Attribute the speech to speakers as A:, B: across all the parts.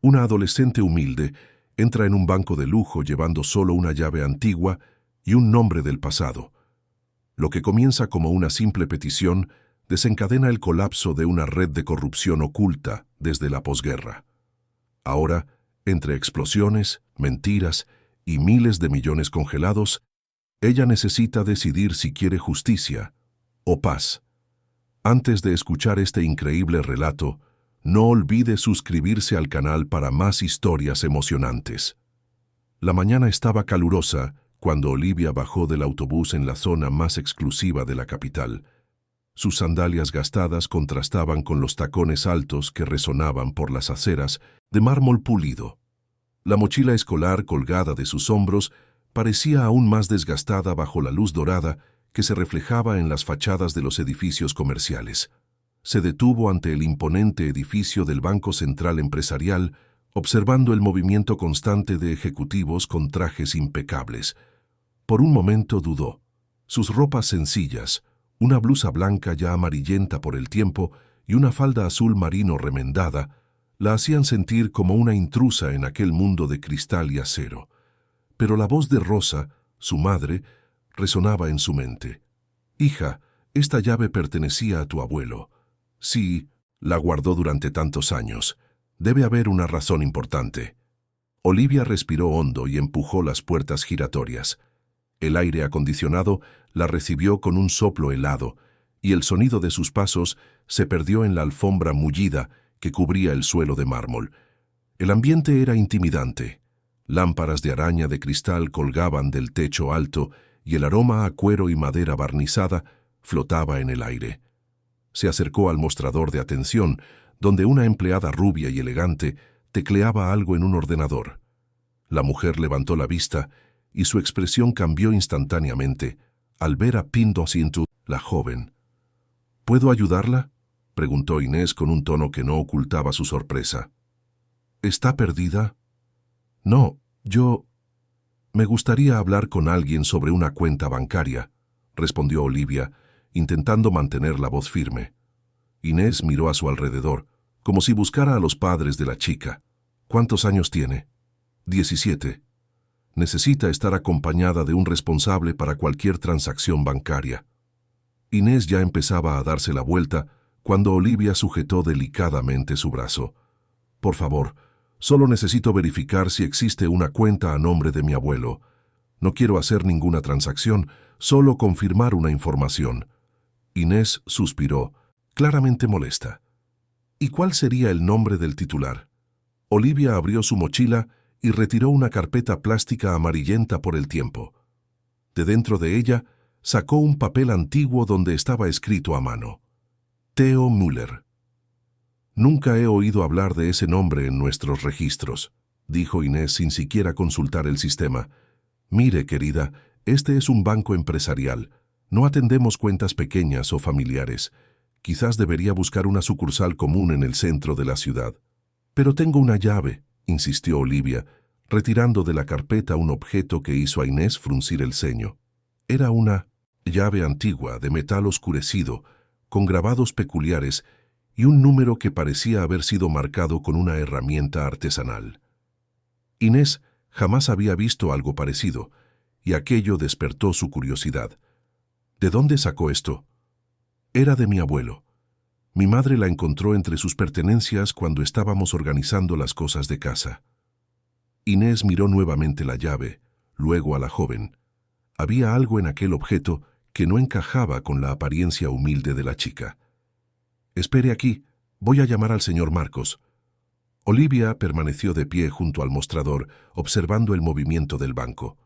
A: Una adolescente humilde entra en un banco de lujo llevando solo una llave antigua y un nombre del pasado. Lo que comienza como una simple petición desencadena el colapso de una red de corrupción oculta desde la posguerra. Ahora, entre explosiones, mentiras y miles de millones congelados, ella necesita decidir si quiere justicia o paz. Antes de escuchar este increíble relato, no olvide suscribirse al canal para más historias emocionantes. La mañana estaba calurosa cuando Olivia bajó del autobús en la zona más exclusiva de la capital. Sus sandalias gastadas contrastaban con los tacones altos que resonaban por las aceras de mármol pulido. La mochila escolar colgada de sus hombros parecía aún más desgastada bajo la luz dorada que se reflejaba en las fachadas de los edificios comerciales. Se detuvo ante el imponente edificio del Banco Central Empresarial, observando el movimiento constante de ejecutivos con trajes impecables. Por un momento dudó. Sus ropas sencillas, una blusa blanca ya amarillenta por el tiempo y una falda azul marino remendada, la hacían sentir como una intrusa en aquel mundo de cristal y acero. Pero la voz de Rosa, su madre, resonaba en su mente. «Hija, esta llave pertenecía a tu abuelo. Sí, la guardó durante tantos años. Debe haber una razón importante». Olivia respiró hondo y empujó las puertas giratorias. El aire acondicionado la recibió con un soplo helado, y el sonido de sus pasos se perdió en la alfombra mullida que cubría el suelo de mármol. El ambiente era intimidante. Lámparas de araña de cristal colgaban del techo alto y el aroma a cuero y madera barnizada flotaba en el aire. Se acercó al mostrador de atención, donde una empleada rubia y elegante tecleaba algo en un ordenador. La mujer levantó la vista y su expresión cambió instantáneamente al ver a Pindocintu, la joven. «¿Puedo ayudarla?», preguntó Inés con un tono que no ocultaba su sorpresa. «¿Está perdida?». «No, me gustaría hablar con alguien sobre una cuenta bancaria», respondió Olivia, intentando mantener la voz firme. Inés miró a su alrededor, como si buscara a los padres de la chica. «¿Cuántos años tiene?». «17. Necesita estar acompañada de un responsable para cualquier transacción bancaria». Inés ya empezaba a darse la vuelta cuando Olivia sujetó delicadamente su brazo. «Por favor, solo necesito verificar si existe una cuenta a nombre de mi abuelo. No quiero hacer ninguna transacción, solo confirmar una información». Inés suspiró, claramente molesta. «¿Y cuál sería el nombre del titular?». Olivia abrió su mochila y retiró una carpeta plástica amarillenta por el tiempo. De dentro de ella sacó un papel antiguo donde estaba escrito a mano: Theo Müller. «Nunca he oído hablar de ese nombre en nuestros registros», dijo Inés sin siquiera consultar el sistema. «Mire, querida, este es un banco empresarial. No atendemos cuentas pequeñas o familiares. Quizás debería buscar una sucursal común en el centro de la ciudad». «Pero tengo una llave», insistió Olivia, retirando de la carpeta un objeto que hizo a Inés fruncir el ceño. Era una llave antigua de metal oscurecido, con grabados peculiares y un número que parecía haber sido marcado con una herramienta artesanal. Inés jamás había visto algo parecido, y aquello despertó su curiosidad. «¿De dónde sacó esto?». «Era de mi abuelo. Mi madre la encontró entre sus pertenencias cuando estábamos organizando las cosas de casa». Inés miró nuevamente la llave, luego a la joven. Había algo en aquel objeto que no encajaba con la apariencia humilde de la chica. «Espere aquí, voy a llamar al señor Marcos». Olivia permaneció de pie junto al mostrador, observando el movimiento del banco.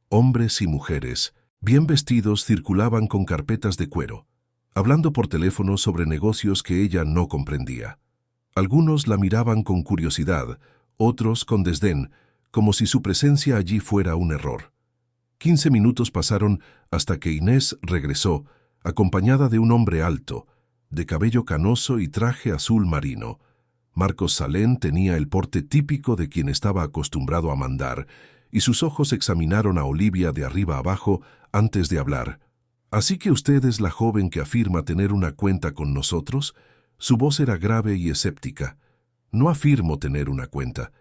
A: Hombres y mujeres, bien vestidos, circulaban con carpetas de cuero, hablando por teléfono sobre negocios que ella no comprendía. Algunos la miraban con curiosidad, otros con desdén, como si su presencia allí fuera un error. 15 minutos pasaron hasta que Inés regresó, acompañada de un hombre alto, de cabello canoso y traje azul marino. Marcos Salén tenía el porte típico de quien estaba acostumbrado a mandar, y sus ojos examinaron a Olivia de arriba abajo antes de hablar. «¿Así que usted es la joven que afirma tener una cuenta con nosotros?». Su voz era grave y escéptica. No afirmo tener una cuenta.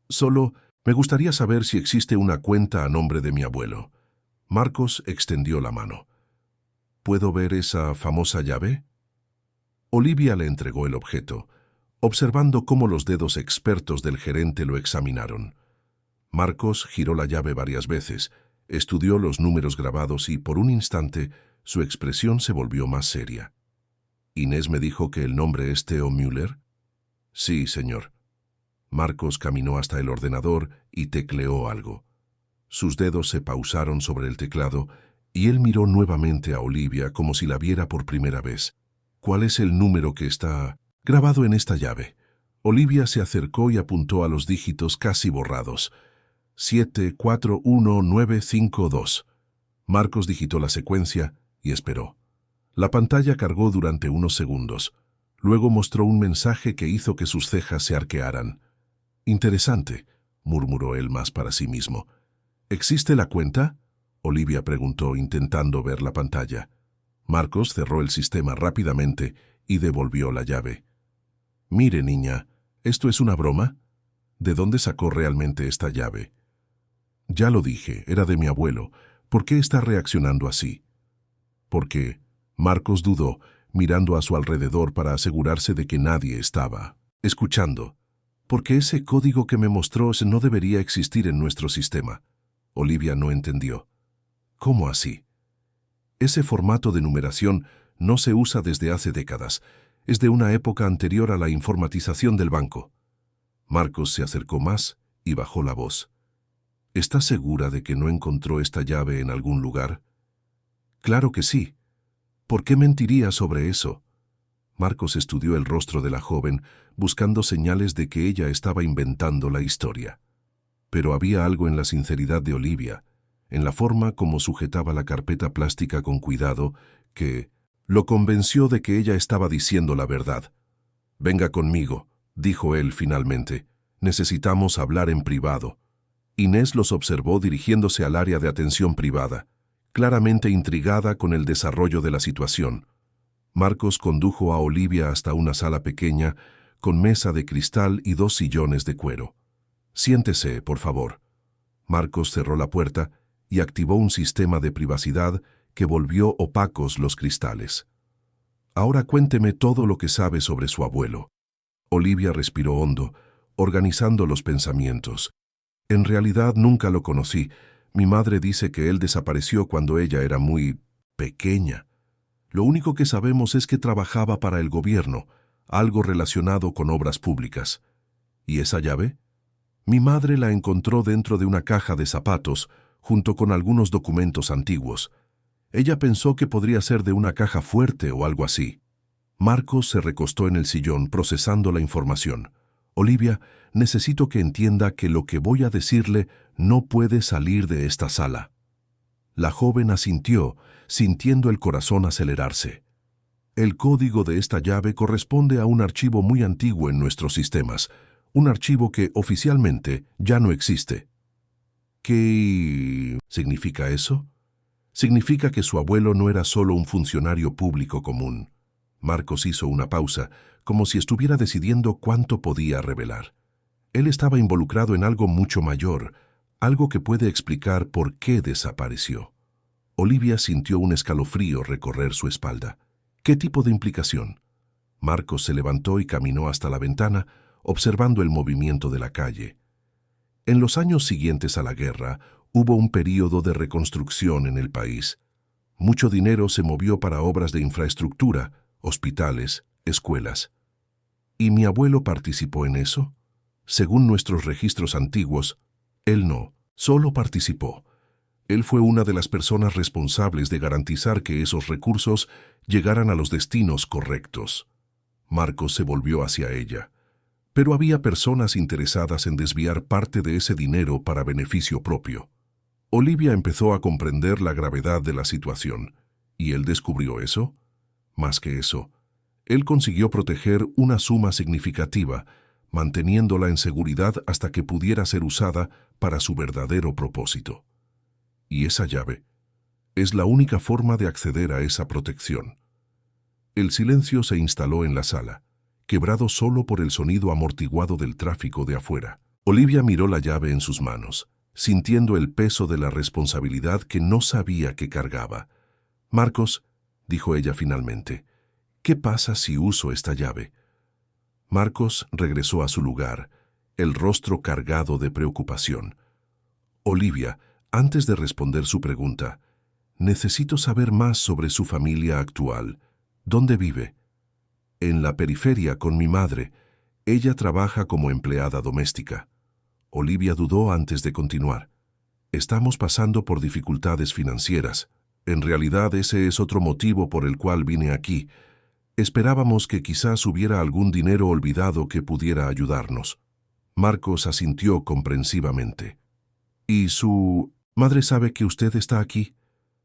A: Solo me gustaría saber si existe una cuenta a nombre de mi abuelo. Marcos extendió la mano. ¿Puedo ver esa famosa llave? Olivia le entregó el objeto, observando cómo los dedos expertos del gerente lo examinaron. Marcos giró la llave varias veces, estudió los números grabados y, por un instante, su expresión se volvió más seria. ¿Inés me dijo que el nombre es Theo Müller? Sí, señor. Marcos caminó hasta el ordenador y tecleó algo. Sus dedos se pausaron sobre el teclado y él miró nuevamente a Olivia como si la viera por primera vez. ¿Cuál es el número que está grabado en esta llave? Olivia se acercó y apuntó a los dígitos casi borrados. 741952. Marcos digitó la secuencia y esperó. La pantalla cargó durante unos segundos. Luego mostró un mensaje que hizo que sus cejas se arquearan. Interesante, murmuró él más para sí mismo. ¿Existe la cuenta? Olivia preguntó, intentando ver la pantalla. Marcos cerró el sistema rápidamente y devolvió la llave. Mire, niña, ¿esto es una broma? ¿De dónde sacó realmente esta llave? Ya lo dije, era de mi abuelo. ¿Por qué está reaccionando así? Porque Marcos dudó, mirando a su alrededor para asegurarse de que nadie estaba escuchando. Porque ese código que me mostró no debería existir en nuestro sistema. Olivia no entendió. ¿Cómo así? Ese formato de numeración no se usa desde hace décadas. Es de una época anterior a la informatización del banco. Marcos se acercó más y bajó la voz. ¿Estás segura de que no encontró esta llave en algún lugar? Claro que sí. ¿Por qué mentiría sobre eso? Marcos estudió el rostro de la joven, buscando señales de que ella estaba inventando la historia. Pero había algo en la sinceridad de Olivia, en la forma como sujetaba la carpeta plástica con cuidado, que lo convenció de que ella estaba diciendo la verdad. «Venga conmigo», dijo él finalmente. «Necesitamos hablar en privado». Inés los observó dirigiéndose al área de atención privada, claramente intrigada con el desarrollo de la situación. Marcos condujo a Olivia hasta una sala pequeña, con mesa de cristal y 2 sillones de cuero. «Siéntese, por favor». Marcos cerró la puerta y activó un sistema de privacidad que volvió opacos los cristales. «Ahora cuénteme todo lo que sabe sobre su abuelo». Olivia respiró hondo, organizando los pensamientos. «En realidad nunca lo conocí. Mi madre dice que él desapareció cuando ella era muy pequeña. Lo único que sabemos es que trabajaba para el gobierno, algo relacionado con obras públicas. ¿Y esa llave? Mi madre la encontró dentro de una caja de zapatos, junto con algunos documentos antiguos. Ella pensó que podría ser de una caja fuerte o algo así». Marcos se recostó en el sillón procesando la información. «Olivia, necesito que entienda que lo que voy a decirle no puede salir de esta sala». La joven asintió, sintiendo el corazón acelerarse. «El código de esta llave corresponde a un archivo muy antiguo en nuestros sistemas, un archivo que oficialmente ya no existe». ¿Qué significa eso? Significa que su abuelo no era solo un funcionario público común. Marcos hizo una pausa, como si estuviera decidiendo cuánto podía revelar. Él estaba involucrado en algo mucho mayor, algo que puede explicar por qué desapareció. Olivia sintió un escalofrío recorrer su espalda. ¿Qué tipo de implicación? Marcos se levantó y caminó hasta la ventana, observando el movimiento de la calle. En los años siguientes a la guerra, hubo un período de reconstrucción en el país. Mucho dinero se movió para obras de infraestructura, hospitales, escuelas. ¿Y mi abuelo participó en eso? Según nuestros registros antiguos, él no, solo participó. Él fue una de las personas responsables de garantizar que esos recursos llegaran a los destinos correctos. Marcos se volvió hacia ella. Pero había personas interesadas en desviar parte de ese dinero para beneficio propio. Olivia empezó a comprender la gravedad de la situación. ¿Y él descubrió eso? Más que eso, él consiguió proteger una suma significativa, manteniéndola en seguridad hasta que pudiera ser usada para su verdadero propósito. Y esa llave es la única forma de acceder a esa protección. El silencio se instaló en la sala. quebrado solo por el sonido amortiguado del tráfico de afuera. Olivia miró la llave en sus manos, sintiendo el peso de la responsabilidad que no sabía que cargaba. «Marcos», dijo ella finalmente, «¿qué pasa si uso esta llave?» Marcos regresó a su lugar, el rostro cargado de preocupación. «Olivia, antes de responder su pregunta, necesito saber más sobre su familia actual. ¿Dónde vive?» «En la periferia con mi madre. Ella trabaja como empleada doméstica». Olivia dudó antes de continuar. «Estamos pasando por dificultades financieras. En realidad ese es otro motivo por el cual vine aquí. Esperábamos que quizás hubiera algún dinero olvidado que pudiera ayudarnos». Marcos asintió comprensivamente. «¿Y su madre sabe que usted está aquí?»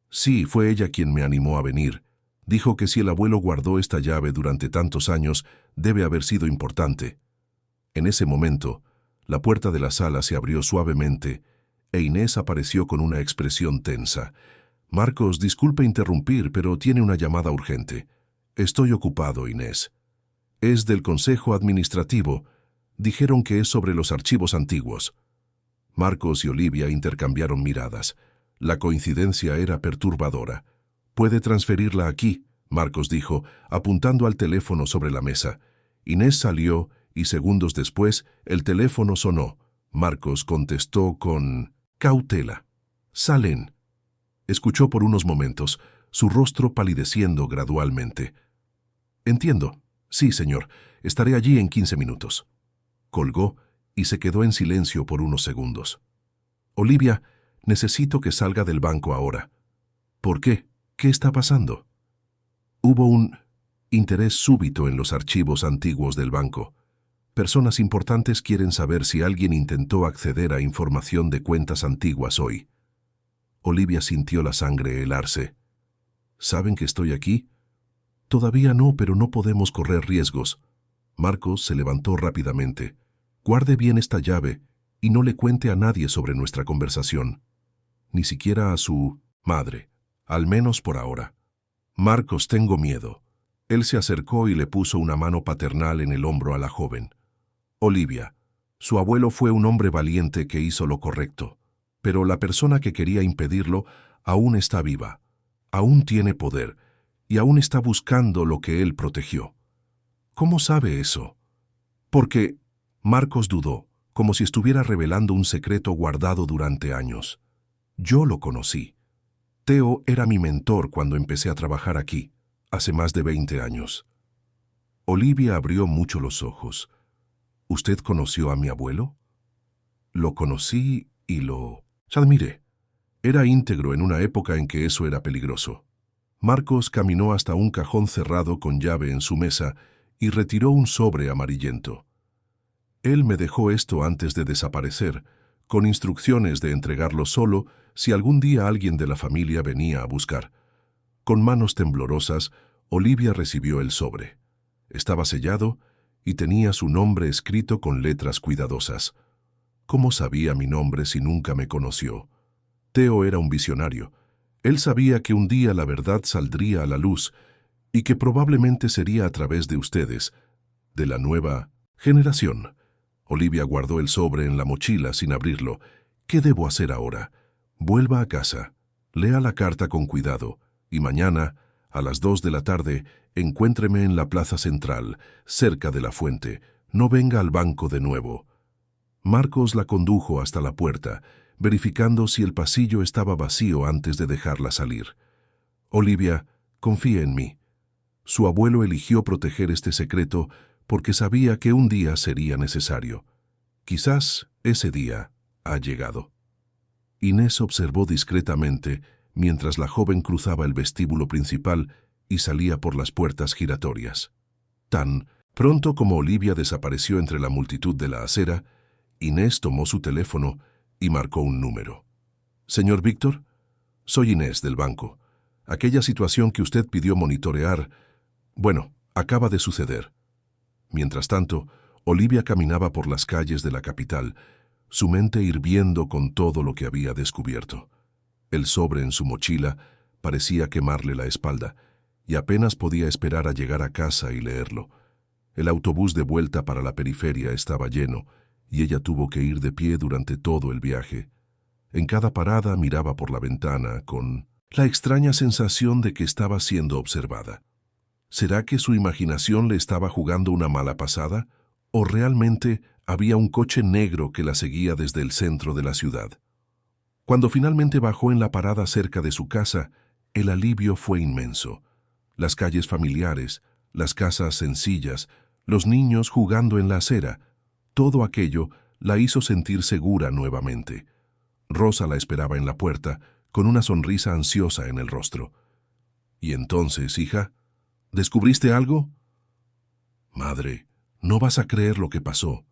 A: «Sí, fue ella quien me animó a venir. Dijo que si el abuelo guardó esta llave durante tantos años, debe haber sido importante». En ese momento, la puerta de la sala se abrió suavemente e Inés apareció con una expresión tensa. «Marcos, disculpe interrumpir, pero tiene una llamada urgente». «Estoy ocupado, Inés». «Es del Consejo Administrativo. Dijeron que es sobre los archivos antiguos». Marcos y Olivia intercambiaron miradas. La coincidencia era perturbadora. «Puede transferirla aquí», Marcos dijo, apuntando al teléfono sobre la mesa. Inés salió y segundos después el teléfono sonó. Marcos contestó con cautela. «Salen». Escuchó por unos momentos, su rostro palideciendo gradualmente. «Entiendo. Sí, señor. Estaré allí en 15 minutos». Colgó y se quedó en silencio por unos segundos. «Olivia, necesito que salga del banco ahora». «¿Por qué? ¿Qué está pasando?» «Hubo un interés súbito en los archivos antiguos del banco. Personas importantes quieren saber si alguien intentó acceder a información de cuentas antiguas hoy». Olivia sintió la sangre helarse. «¿Saben que estoy aquí?» «Todavía no, pero no podemos correr riesgos». Marcos se levantó rápidamente. «Guarde bien esta llave y no le cuente a nadie sobre nuestra conversación. Ni siquiera a su madre, al menos por ahora». «Marcos, tengo miedo». Él se acercó y le puso una mano paternal en el hombro a la joven. «Olivia, su abuelo fue un hombre valiente que hizo lo correcto, pero la persona que quería impedirlo aún está viva, aún tiene poder y aún está buscando lo que él protegió». «¿Cómo sabe eso?» «Porque…» Marcos dudó, como si estuviera revelando un secreto guardado durante años. «Yo lo conocí. Teo era mi mentor cuando empecé a trabajar aquí, hace más de 20 años». Olivia abrió mucho los ojos. «¿Usted conoció a mi abuelo?» «Lo conocí y lo admiré. Era íntegro en una época en que eso era peligroso». Marcos caminó hasta un cajón cerrado con llave en su mesa y retiró un sobre amarillento. «Él me dejó esto antes de desaparecer, con instrucciones de entregarlo solo si algún día alguien de la familia venía a buscar». Con manos temblorosas, Olivia recibió el sobre. Estaba sellado y tenía su nombre escrito con letras cuidadosas. ¿Cómo sabía mi nombre si nunca me conoció? Teo era un visionario. Él sabía que un día la verdad saldría a la luz y que probablemente sería a través de ustedes, de la nueva generación. Olivia guardó el sobre en la mochila sin abrirlo. «¿Qué debo hacer ahora?» «Vuelva a casa, lea la carta con cuidado y mañana, a las 2 de la tarde, encuéntreme en la plaza central, cerca de la fuente. No venga al banco de nuevo». Marcos la condujo hasta la puerta, verificando si el pasillo estaba vacío antes de dejarla salir. «Olivia, confíe en mí. Su abuelo eligió proteger este secreto porque sabía que un día sería necesario. Quizás ese día ha llegado». Inés observó discretamente mientras la joven cruzaba el vestíbulo principal y salía por las puertas giratorias. Tan pronto como Olivia desapareció entre la multitud de la acera, Inés tomó su teléfono y marcó un número. «Señor Víctor, soy Inés del banco. Aquella situación que usted pidió monitorear, bueno, acaba de suceder». Mientras tanto, Olivia caminaba por las calles de la capital, su mente hirviendo con todo lo que había descubierto. El sobre en su mochila parecía quemarle la espalda, y apenas podía esperar a llegar a casa y leerlo. El autobús de vuelta para la periferia estaba lleno, y ella tuvo que ir de pie durante todo el viaje. En cada parada miraba por la ventana con la extraña sensación de que estaba siendo observada. ¿Será que su imaginación le estaba jugando una mala pasada? ¿O realmente había un coche negro que la seguía desde el centro de la ciudad? Cuando finalmente bajó en la parada cerca de su casa, el alivio fue inmenso. Las calles familiares, las casas sencillas, los niños jugando en la acera, todo aquello la hizo sentir segura nuevamente. Rosa la esperaba en la puerta, con una sonrisa ansiosa en el rostro. «¿Y entonces, hija? ¿Descubriste algo?» «Madre, no vas a creer lo que pasó.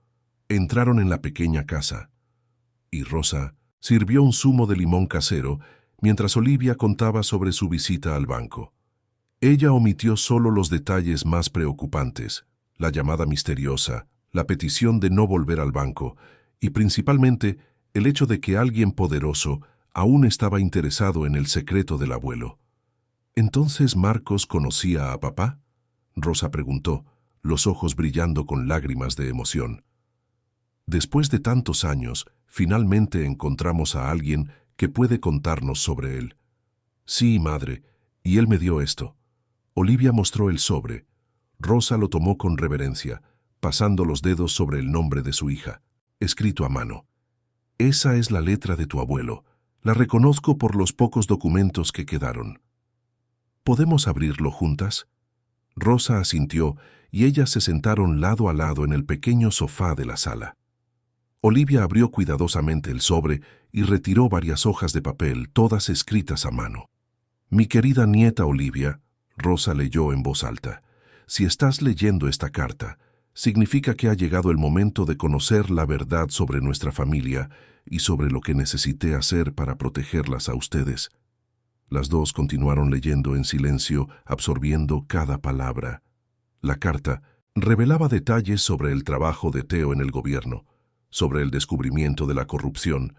A: Entraron en la pequeña casa». Y Rosa sirvió un zumo de limón casero mientras Olivia contaba sobre su visita al banco. Ella omitió solo los detalles más preocupantes, la llamada misteriosa, la petición de no volver al banco y principalmente el hecho de que alguien poderoso aún estaba interesado en el secreto del abuelo. ¿Entonces Marcos conocía a papá?, Rosa preguntó, los ojos brillando con lágrimas de emoción. Después de tantos años, finalmente encontramos a alguien que puede contarnos sobre él. Sí, madre, y él me dio esto. Olivia mostró el sobre. Rosa lo tomó con reverencia, pasando los dedos sobre el nombre de su hija, escrito a mano. Esa es la letra de tu abuelo. La reconozco por los pocos documentos que quedaron. ¿Podemos abrirlo juntas? Rosa asintió y ellas se sentaron lado a lado en el pequeño sofá de la sala. Olivia abrió cuidadosamente el sobre y retiró varias hojas de papel, todas escritas a mano. Mi querida nieta Olivia, Rosa leyó en voz alta, si estás leyendo esta carta, significa que ha llegado el momento de conocer la verdad sobre nuestra familia y sobre lo que necesité hacer para protegerlas a ustedes. Las dos continuaron leyendo en silencio, absorbiendo cada palabra. La carta revelaba detalles sobre el trabajo de Teo en el gobierno, sobre el descubrimiento de la corrupción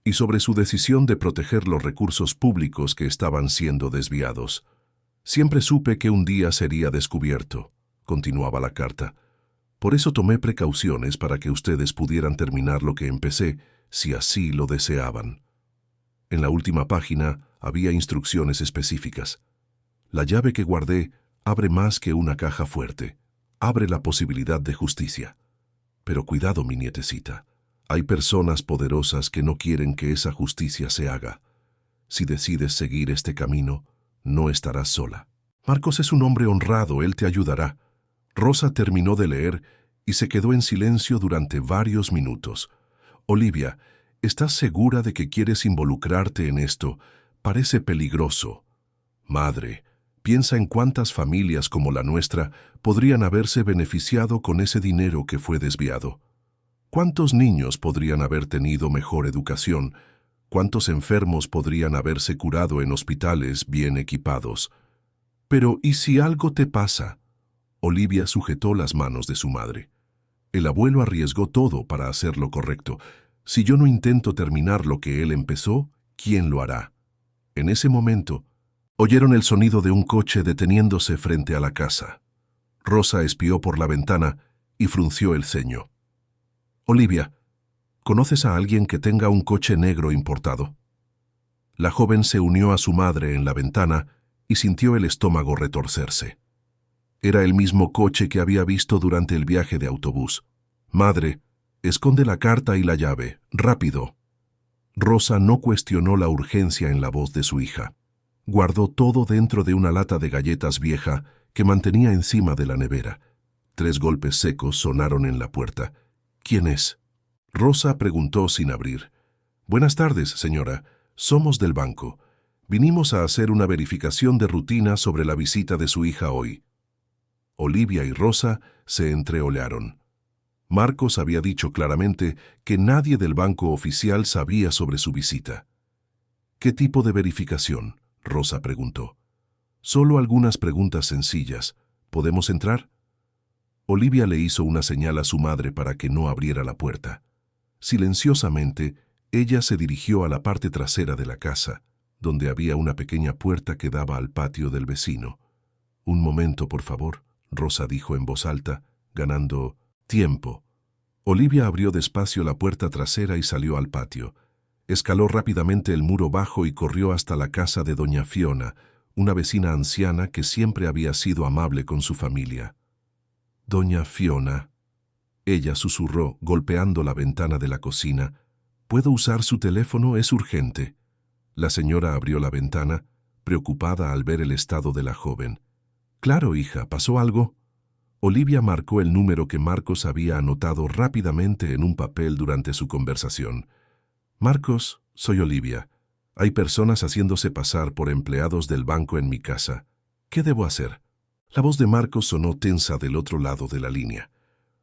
A: y sobre su decisión de proteger los recursos públicos que estaban siendo desviados. Siempre supe que un día sería descubierto, continuaba la carta. Por eso tomé precauciones para que ustedes pudieran terminar lo que empecé, si así lo deseaban. En la última página había instrucciones específicas. La llave que guardé abre más que una caja fuerte. Abre la posibilidad de justicia. Pero cuidado, mi nietecita. Hay personas poderosas que no quieren que esa justicia se haga. Si decides seguir este camino, no estarás sola. Marcos es un hombre honrado, él te ayudará. Rosa terminó de leer y se quedó en silencio durante varios minutos. Olivia, ¿estás segura de que quieres involucrarte en esto? Parece peligroso. Madre, piensa en cuántas familias como la nuestra podrían haberse beneficiado con ese dinero que fue desviado. ¿Cuántos niños podrían haber tenido mejor educación? ¿Cuántos enfermos podrían haberse curado en hospitales bien equipados? Pero, ¿y si algo te pasa? Olivia sujetó las manos de su madre. El abuelo arriesgó todo para hacer lo correcto. Si yo no intento terminar lo que él empezó, ¿quién lo hará? En ese momento, oyeron el sonido de un coche deteniéndose frente a la casa. Rosa espió por la ventana y frunció el ceño. Olivia, ¿conoces a alguien que tenga un coche negro importado? La joven se unió a su madre en la ventana y sintió el estómago retorcerse. Era el mismo coche que había visto durante el viaje de autobús. Madre, esconde la carta y la llave, rápido. Rosa no cuestionó la urgencia en la voz de su hija. Guardó todo dentro de una lata de galletas vieja que mantenía encima de la nevera. 3 golpes secos sonaron en la puerta. ¿Quién es? Rosa preguntó sin abrir. Buenas tardes, señora. Somos del banco. Vinimos a hacer una verificación de rutina sobre la visita de su hija hoy. Olivia y Rosa se entreolearon. Marcos había dicho claramente que nadie del banco oficial sabía sobre su visita. ¿Qué tipo de verificación?, Rosa preguntó. Solo algunas preguntas sencillas. ¿Podemos entrar? Olivia le hizo una señal a su madre para que no abriera la puerta. Silenciosamente, ella se dirigió a la parte trasera de la casa, donde había una pequeña puerta que daba al patio del vecino. Un momento, por favor, Rosa dijo en voz alta, ganando tiempo. Olivia abrió despacio la puerta trasera y salió al patio. Escaló rápidamente el muro bajo y corrió hasta la casa de doña Fiona, una vecina anciana que siempre había sido amable con su familia. «Doña Fiona», ella susurró, golpeando la ventana de la cocina. «¿Puedo usar su teléfono? Es urgente». La señora abrió la ventana, preocupada al ver el estado de la joven. «Claro, hija, ¿pasó algo?» Olivia marcó el número que Marcos había anotado rápidamente en un papel durante su conversación. «Marcos, soy Olivia. Hay personas haciéndose pasar por empleados del banco en mi casa. ¿Qué debo hacer?» La voz de Marcos sonó tensa del otro lado de la línea.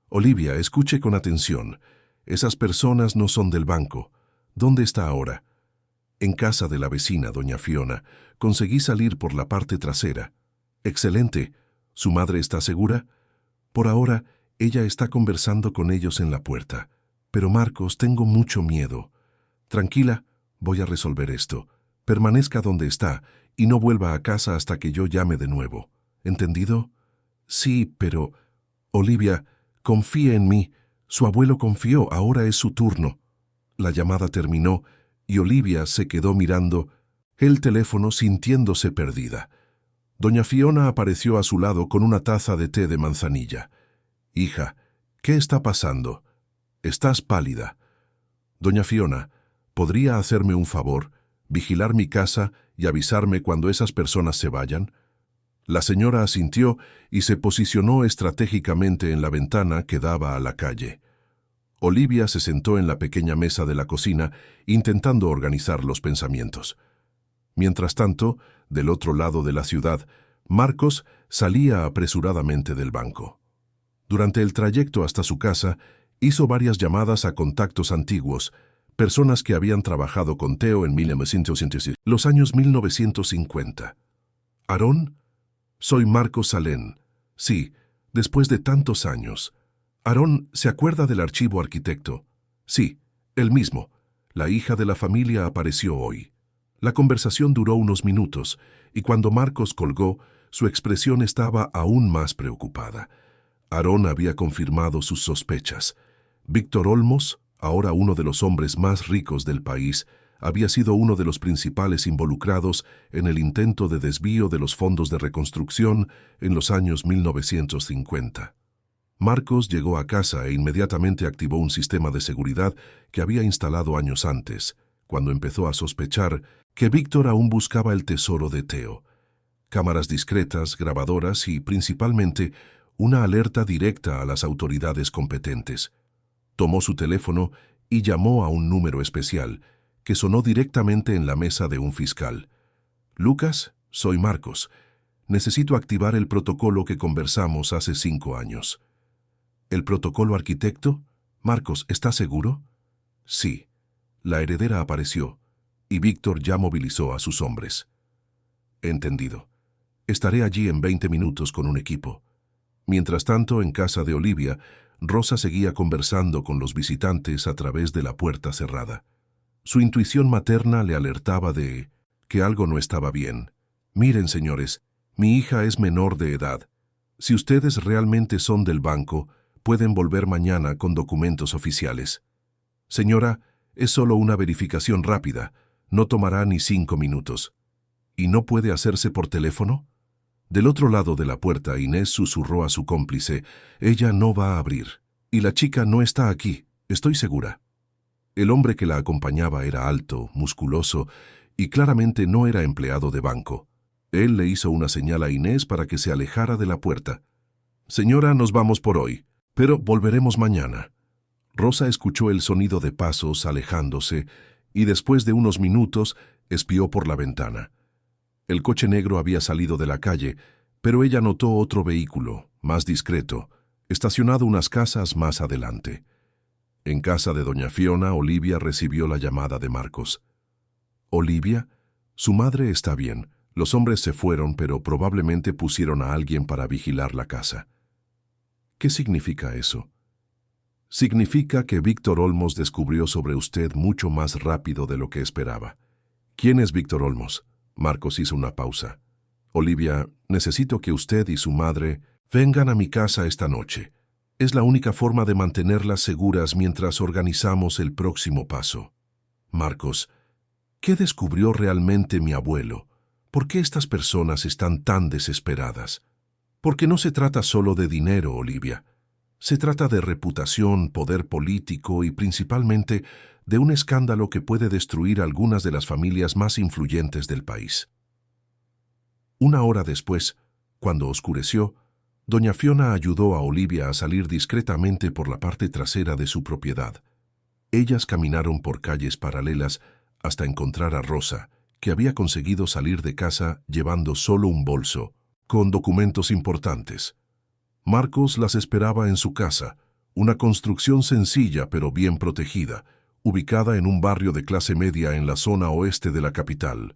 A: «Olivia, escuche con atención. Esas personas no son del banco. ¿Dónde está ahora?» «En casa de la vecina, doña Fiona. Conseguí salir por la parte trasera». «Excelente. ¿Su madre está segura?» «Por ahora, ella está conversando con ellos en la puerta. Pero Marcos, tengo mucho miedo». «Tranquila, voy a resolver esto. Permanezca donde está y no vuelva a casa hasta que yo llame de nuevo. ¿Entendido?» «Sí, pero... Olivia, confíe en mí. Su abuelo confió, ahora es su turno». La llamada terminó y Olivia se quedó mirando el teléfono sintiéndose perdida. Doña Fiona apareció a su lado con una taza de té de manzanilla. «Hija, ¿qué está pasando? Estás pálida». «Doña Fiona, ¿podría hacerme un favor? Vigilar mi casa y avisarme cuando esas personas se vayan». La señora asintió y se posicionó estratégicamente en la ventana que daba a la calle. Olivia se sentó en la pequeña mesa de la cocina, intentando organizar los pensamientos. Mientras tanto, del otro lado de la ciudad, Marcos salía apresuradamente del banco. Durante el trayecto hasta su casa, hizo varias llamadas a contactos antiguos, personas que habían trabajado con Theo en los años 1950. «¿Aarón? Soy Marcos Salén. Sí, después de tantos años. Aarón, ¿se acuerda del archivo arquitecto?» «Sí, el mismo. La hija de la familia apareció hoy». La conversación duró unos minutos, y cuando Marcos colgó, su expresión estaba aún más preocupada. Aarón había confirmado sus sospechas. Víctor Olmos, ahora uno de los hombres más ricos del país, había sido uno de los principales involucrados en el intento de desvío de los fondos de reconstrucción en los años 1950. Marcos llegó a casa e inmediatamente activó un sistema de seguridad que había instalado años antes, cuando empezó a sospechar que Víctor aún buscaba el tesoro de Theo. Cámaras discretas, grabadoras y, principalmente, una alerta directa a las autoridades competentes. Tomó su teléfono y llamó a un número especial, que sonó directamente en la mesa de un fiscal. «Lucas, soy Marcos. Necesito activar el protocolo que conversamos hace 5 años». «¿El protocolo arquitecto? Marcos, ¿está seguro?» «Sí». La heredera apareció, y Víctor ya movilizó a sus hombres. «Entendido. Estaré allí en 20 minutos con un equipo». Mientras tanto, en casa de Olivia, Rosa seguía conversando con los visitantes a través de la puerta cerrada. Su intuición materna le alertaba de que algo no estaba bien. «Miren, señores, mi hija es menor de edad. Si ustedes realmente son del banco, pueden volver mañana con documentos oficiales». «Señora, es solo una verificación rápida. No tomará ni 5 minutos». «¿Y no puede hacerse por teléfono?» Del otro lado de la puerta, Inés susurró a su cómplice: «Ella no va a abrir. Y la chica no está aquí, estoy segura». El hombre que la acompañaba era alto, musculoso, y claramente no era empleado de banco. Él le hizo una señal a Inés para que se alejara de la puerta. «Señora, nos vamos por hoy, pero volveremos mañana». Rosa escuchó el sonido de pasos alejándose y después de unos minutos espió por la ventana. El coche negro había salido de la calle, pero ella notó otro vehículo, más discreto, estacionado unas casas más adelante. En casa de doña Fiona, Olivia recibió la llamada de Marcos. «Olivia, su madre está bien. Los hombres se fueron, pero probablemente pusieron a alguien para vigilar la casa». «¿Qué significa eso?» «Significa que Víctor Olmos descubrió sobre usted mucho más rápido de lo que esperaba». «¿Quién es Víctor Olmos?» Marcos hizo una pausa. «Olivia, necesito que usted y su madre vengan a mi casa esta noche». Es la única forma de mantenerlas seguras mientras organizamos el próximo paso. Marcos, ¿qué descubrió realmente mi abuelo? ¿Por qué estas personas están tan desesperadas? Porque no se trata solo de dinero, Olivia. Se trata de reputación, poder político y principalmente de un escándalo que puede destruir algunas de las familias más influyentes del país. Una hora después, cuando oscureció, doña Fiona ayudó a Olivia a salir discretamente por la parte trasera de su propiedad. Ellas caminaron por calles paralelas hasta encontrar a Rosa, que había conseguido salir de casa llevando solo un bolso, con documentos importantes. Marcos las esperaba en su casa, una construcción sencilla pero bien protegida, ubicada en un barrio de clase media en la zona oeste de la capital.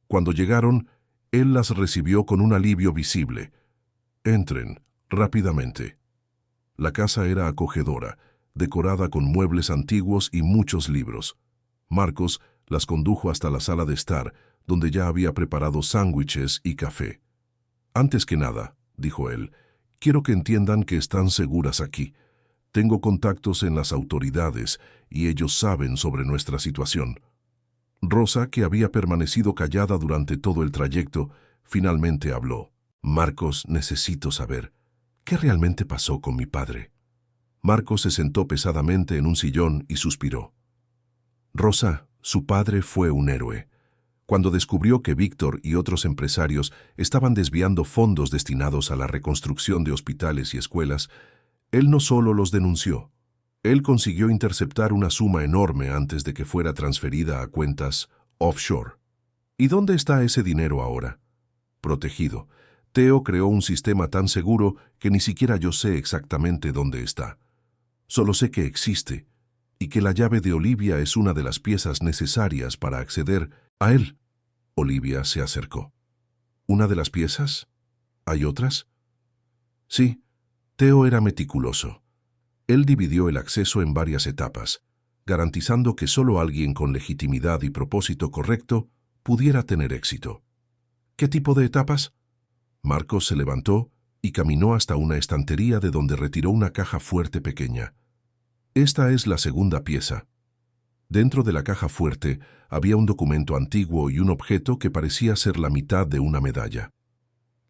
A: Cuando llegaron, él las recibió con un alivio visible. «Entren, rápidamente». La casa era acogedora, decorada con muebles antiguos y muchos libros. Marcos las condujo hasta la sala de estar, donde ya había preparado sándwiches y café. «Antes que nada», dijo él, «quiero que entiendan que están seguras aquí. Tengo contactos en las autoridades y ellos saben sobre nuestra situación». Rosa, que había permanecido callada durante todo el trayecto, finalmente habló. «Marcos, necesito saber, ¿qué realmente pasó con mi padre?» Marcos se sentó pesadamente en un sillón y suspiró. «Rosa, su padre fue un héroe. Cuando descubrió que Víctor y otros empresarios estaban desviando fondos destinados a la reconstrucción de hospitales y escuelas, él no solo los denunció. Él consiguió interceptar una suma enorme antes de que fuera transferida a cuentas offshore. ¿Y dónde está ese dinero ahora? Protegido. Theo creó un sistema tan seguro que ni siquiera yo sé exactamente dónde está. Solo sé que existe y que la llave de Olivia es una de las piezas necesarias para acceder a él». Olivia se acercó. «¿Una de las piezas? ¿Hay otras?» «Sí, Theo era meticuloso. Él dividió el acceso en varias etapas, garantizando que solo alguien con legitimidad y propósito correcto pudiera tener éxito». «¿Qué tipo de etapas?» Marcos se levantó y caminó hasta una estantería de donde retiró una caja fuerte pequeña. «Esta es la segunda pieza». Dentro de la caja fuerte había un documento antiguo y un objeto que parecía ser la mitad de una medalla.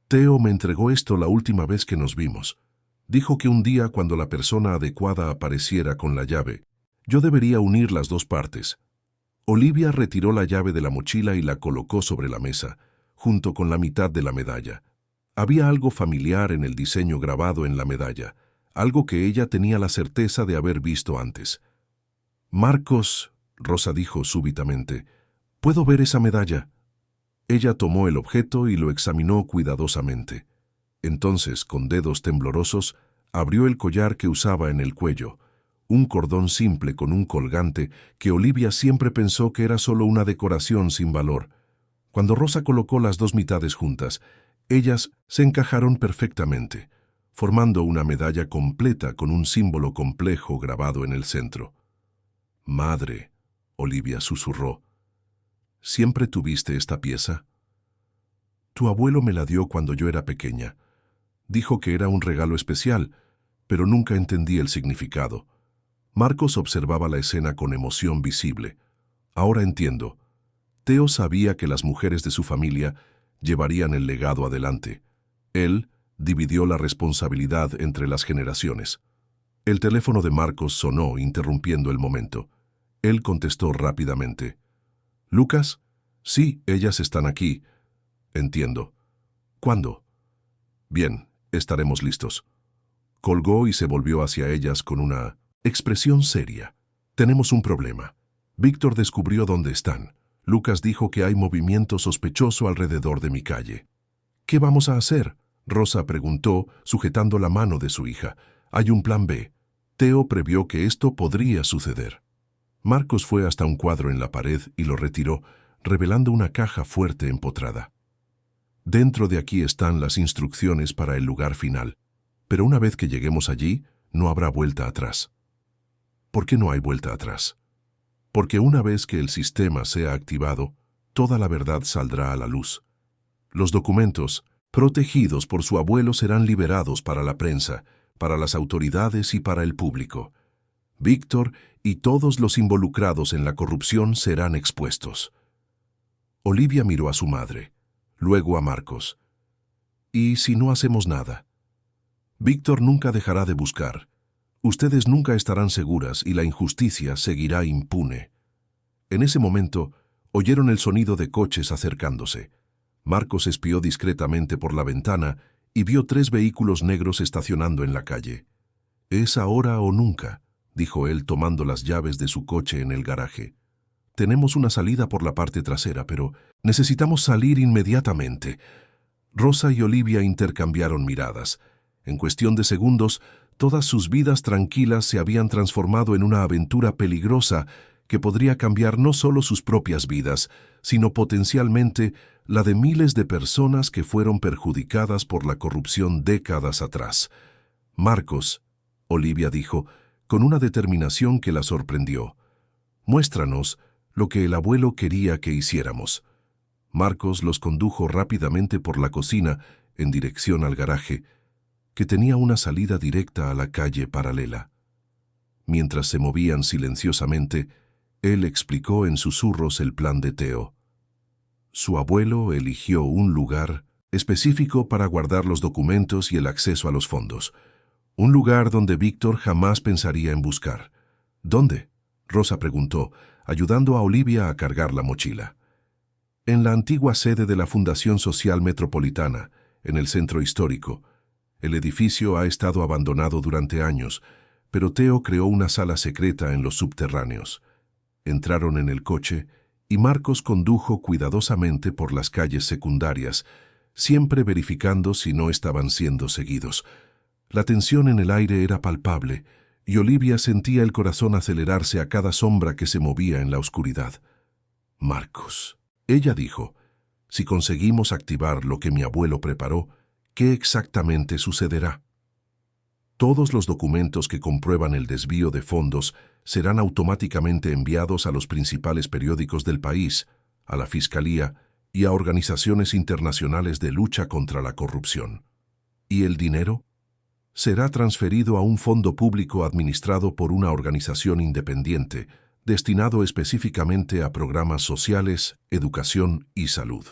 A: «Theo me entregó esto la última vez que nos vimos. Dijo que un día, cuando la persona adecuada apareciera con la llave, yo debería unir las dos partes». Olivia retiró la llave de la mochila y la colocó sobre la mesa, junto con la mitad de la medalla. Había algo familiar en el diseño grabado en la medalla, algo que ella tenía la certeza de haber visto antes. «Marcos», Rosa dijo súbitamente, «¿puedo ver esa medalla?» Ella tomó el objeto y lo examinó cuidadosamente. Entonces, con dedos temblorosos, abrió el collar que usaba en el cuello, un cordón simple con un colgante que Olivia siempre pensó que era solo una decoración sin valor. Cuando Rosa colocó las dos mitades juntas, ellas se encajaron perfectamente, formando una medalla completa con un símbolo complejo grabado en el centro. «Madre», Olivia susurró, «¿siempre tuviste esta pieza?» «Tu abuelo me la dio cuando yo era pequeña. Dijo que era un regalo especial, pero nunca entendí el significado». Marcos observaba la escena con emoción visible. «Ahora entiendo. Theo sabía que las mujeres de su familia llevarían el legado adelante. Él dividió la responsabilidad entre las generaciones». El teléfono de Marcos sonó, interrumpiendo el momento. Él contestó rápidamente. «¿Lucas? Sí, ellas están aquí». «Entiendo. ¿Cuándo?» «Bien, estaremos listos». Colgó y se volvió hacia ellas con una expresión seria. «Tenemos un problema. Víctor descubrió dónde están. Lucas dijo que hay movimiento sospechoso alrededor de mi calle». «¿Qué vamos a hacer?», Rosa preguntó, sujetando la mano de su hija. «Hay un plan B. Theo previó que esto podría suceder». Marcos fue hasta un cuadro en la pared y lo retiró, revelando una caja fuerte empotrada. «Dentro de aquí están las instrucciones para el lugar final, pero una vez que lleguemos allí, no habrá vuelta atrás». «¿Por qué no hay vuelta atrás?» «Porque una vez que el sistema sea activado, toda la verdad saldrá a la luz. Los documentos, protegidos por su abuelo, serán liberados para la prensa, para las autoridades y para el público. Víctor y todos los involucrados en la corrupción serán expuestos. Olivia miró a su madre, luego a Marcos. ¿Y si no hacemos nada? Víctor nunca dejará de buscar. Ustedes nunca estarán seguras y la injusticia seguirá impune. En ese momento, oyeron el sonido de coches acercándose. Marcos espió discretamente por la ventana y vio 3 vehículos negros estacionando en la calle. «Es ahora o nunca», dijo él tomando las llaves de su coche en el garaje. «Tenemos una salida por la parte trasera, pero necesitamos salir inmediatamente». Rosa y Olivia intercambiaron miradas. En cuestión de segundos, todas sus vidas tranquilas se habían transformado en una aventura peligrosa que podría cambiar no solo sus propias vidas, sino potencialmente la de miles de personas que fueron perjudicadas por la corrupción décadas atrás. «Marcos», Olivia dijo, con una determinación que la sorprendió, «muéstranos lo que el abuelo quería que hiciéramos». Marcos los condujo rápidamente por la cocina en dirección al garaje, que tenía una salida directa a la calle paralela. Mientras se movían silenciosamente, él explicó en susurros el plan de Teo. Su abuelo eligió un lugar específico para guardar los documentos y el acceso a los fondos. Un lugar donde Víctor jamás pensaría en buscar. ¿Dónde?, Rosa preguntó, ayudando a Olivia a cargar la mochila. En la antigua sede de la Fundación Social Metropolitana, en el centro histórico. El edificio ha estado abandonado durante años, pero Teo creó una sala secreta en los subterráneos. Entraron en el coche y Marcos condujo cuidadosamente por las calles secundarias, siempre verificando si no estaban siendo seguidos. La tensión en el aire era palpable y Olivia sentía el corazón acelerarse a cada sombra que se movía en la oscuridad. «Marcos», ella dijo, «si conseguimos activar lo que mi abuelo preparó, ¿qué exactamente sucederá?» Todos los documentos que comprueban el desvío de fondos serán automáticamente enviados a los principales periódicos del país, a la Fiscalía y a organizaciones internacionales de lucha contra la corrupción. ¿Y el dinero? Será transferido a un fondo público administrado por una organización independiente, destinado específicamente a programas sociales, educación y salud.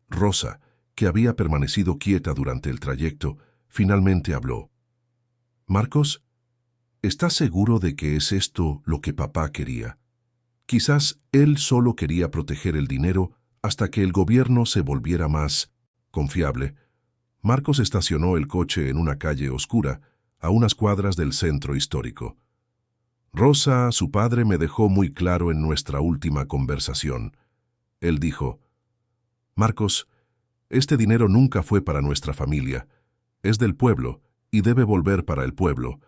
A: Rosa, que había permanecido quieta durante el trayecto, finalmente habló. «Marcos, ¿estás seguro de que es esto lo que papá quería? Quizás él solo quería proteger el dinero hasta que el gobierno se volviera más confiable». Marcos estacionó el coche en una calle oscura, a unas cuadras del centro histórico. «Rosa, su padre, me dejó muy claro en nuestra última conversación». Él dijo, «Marcos, este dinero nunca fue para nuestra familia. Es del pueblo y debe volver para el pueblo,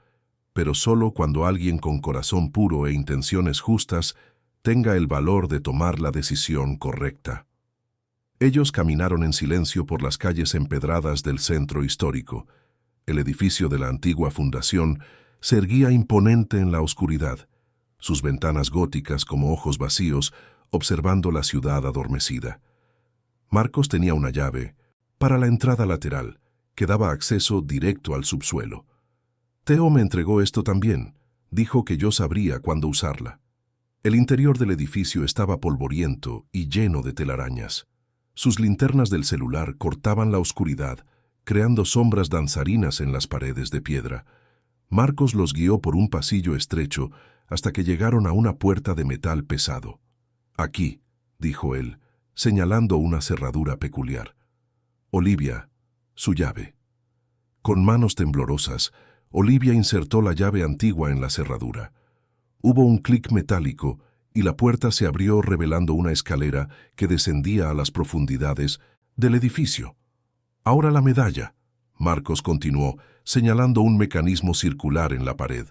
A: pero solo cuando alguien con corazón puro e intenciones justas tenga el valor de tomar la decisión correcta». Ellos caminaron en silencio por las calles empedradas del centro histórico. El edificio de la antigua fundación se erguía imponente en la oscuridad, sus ventanas góticas como ojos vacíos, observando la ciudad adormecida. Marcos tenía una llave para la entrada lateral, que daba acceso directo al subsuelo. «Teo me entregó esto también. Dijo que yo sabría cuándo usarla». El interior del edificio estaba polvoriento y lleno de telarañas. Sus linternas del celular cortaban la oscuridad, creando sombras danzarinas en las paredes de piedra. Marcos los guió por un pasillo estrecho hasta que llegaron a una puerta de metal pesado. «Aquí», dijo él, señalando una cerradura peculiar. «Olivia, su llave». Con manos temblorosas, Olivia insertó la llave antigua en la cerradura. Hubo un clic metálico y la puerta se abrió revelando una escalera que descendía a las profundidades del edificio. «Ahora la medalla», Marcos continuó, señalando un mecanismo circular en la pared.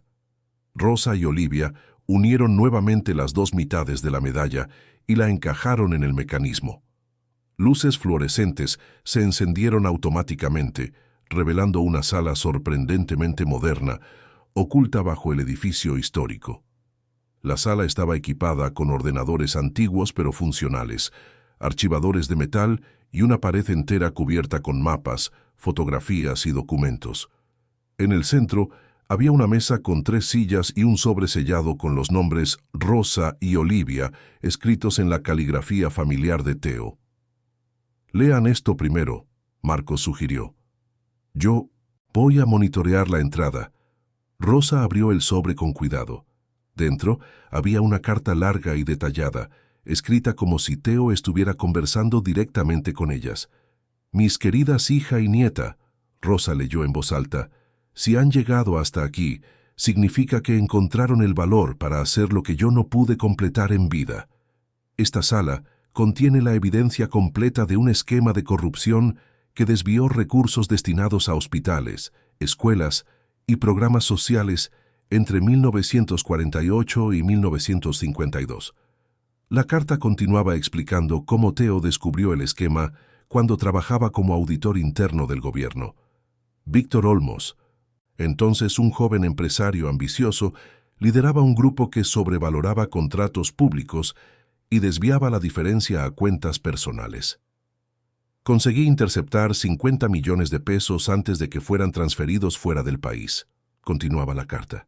A: Rosa y Olivia unieron nuevamente las dos mitades de la medalla y la encajaron en el mecanismo. Luces fluorescentes se encendieron automáticamente, revelando una sala sorprendentemente moderna, oculta bajo el edificio histórico. La sala estaba equipada con ordenadores antiguos pero funcionales, archivadores de metal y una pared entera cubierta con mapas, fotografías y documentos. En el centro había una mesa con 3 sillas y un sobre sellado con los nombres Rosa y Olivia escritos en la caligrafía familiar de Theo. «Lean esto primero», Marcos sugirió. «Yo voy a monitorear la entrada». Rosa abrió el sobre con cuidado. Dentro había una carta larga y detallada, escrita como si Theo estuviera conversando directamente con ellas. «Mis queridas hija y nieta», Rosa leyó en voz alta, «si han llegado hasta aquí, significa que encontraron el valor para hacer lo que yo no pude completar en vida. Esta sala contiene la evidencia completa de un esquema de corrupción que desvió recursos destinados a hospitales, escuelas y programas sociales entre 1948 y 1952. La carta continuaba explicando cómo Theo descubrió el esquema cuando trabajaba como auditor interno del gobierno. Víctor Olmos, entonces un joven empresario ambicioso, lideraba un grupo que sobrevaloraba contratos públicos y desviaba la diferencia a cuentas personales. Conseguí interceptar 50 millones de pesos antes de que fueran transferidos fuera del país, continuaba la carta.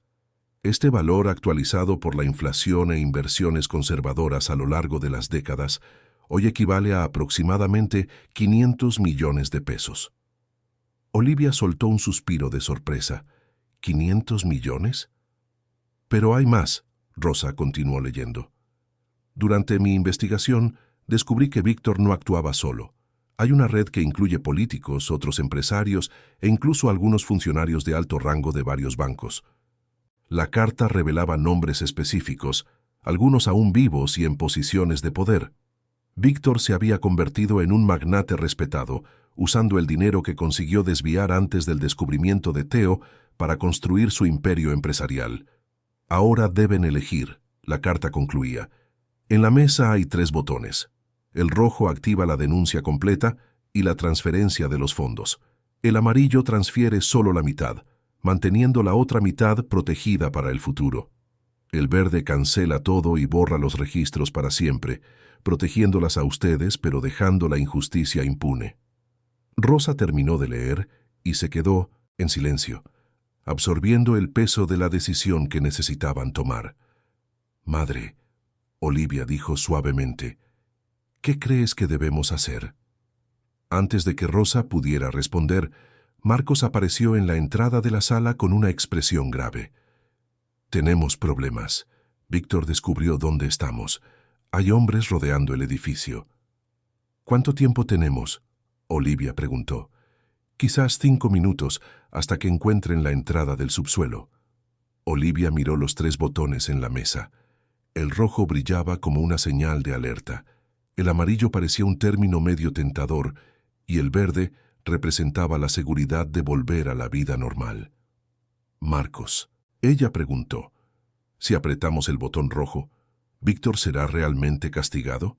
A: Este valor, actualizado por la inflación e inversiones conservadoras a lo largo de las décadas, hoy equivale a aproximadamente 500 millones de pesos. Olivia soltó un suspiro de sorpresa. ¿500 millones? Pero hay más, Rosa continuó leyendo. Durante mi investigación, descubrí que Víctor no actuaba solo. Hay una red que incluye políticos, otros empresarios e incluso algunos funcionarios de alto rango de varios bancos. La carta revelaba nombres específicos, algunos aún vivos y en posiciones de poder. Víctor se había convertido en un magnate respetado, usando el dinero que consiguió desviar antes del descubrimiento de Theo para construir su imperio empresarial. Ahora deben elegir, la carta concluía. En la mesa hay 3 botones. El rojo activa la denuncia completa y la transferencia de los fondos. El amarillo transfiere solo la mitad, manteniendo la otra mitad protegida para el futuro. El verde cancela todo y borra los registros para siempre, protegiéndolas a ustedes pero dejando la injusticia impune. Rosa terminó de leer y se quedó en silencio, absorbiendo el peso de la decisión que necesitaban tomar. «Madre», Olivia dijo suavemente, «¿qué crees que debemos hacer?» Antes de que Rosa pudiera responder, Marcos apareció en la entrada de la sala con una expresión grave. «Tenemos problemas. Víctor descubrió dónde estamos. Hay hombres rodeando el edificio». «¿Cuánto tiempo tenemos?», Olivia preguntó. «Quizás 5 minutos, hasta que encuentren la entrada del subsuelo». Olivia miró los 3 botones en la mesa. El rojo brillaba como una señal de alerta. El amarillo parecía un término medio tentador y el verde representaba la seguridad de volver a la vida normal. «Marcos», ella preguntó, «si apretamos el botón rojo, ¿Víctor será realmente castigado?»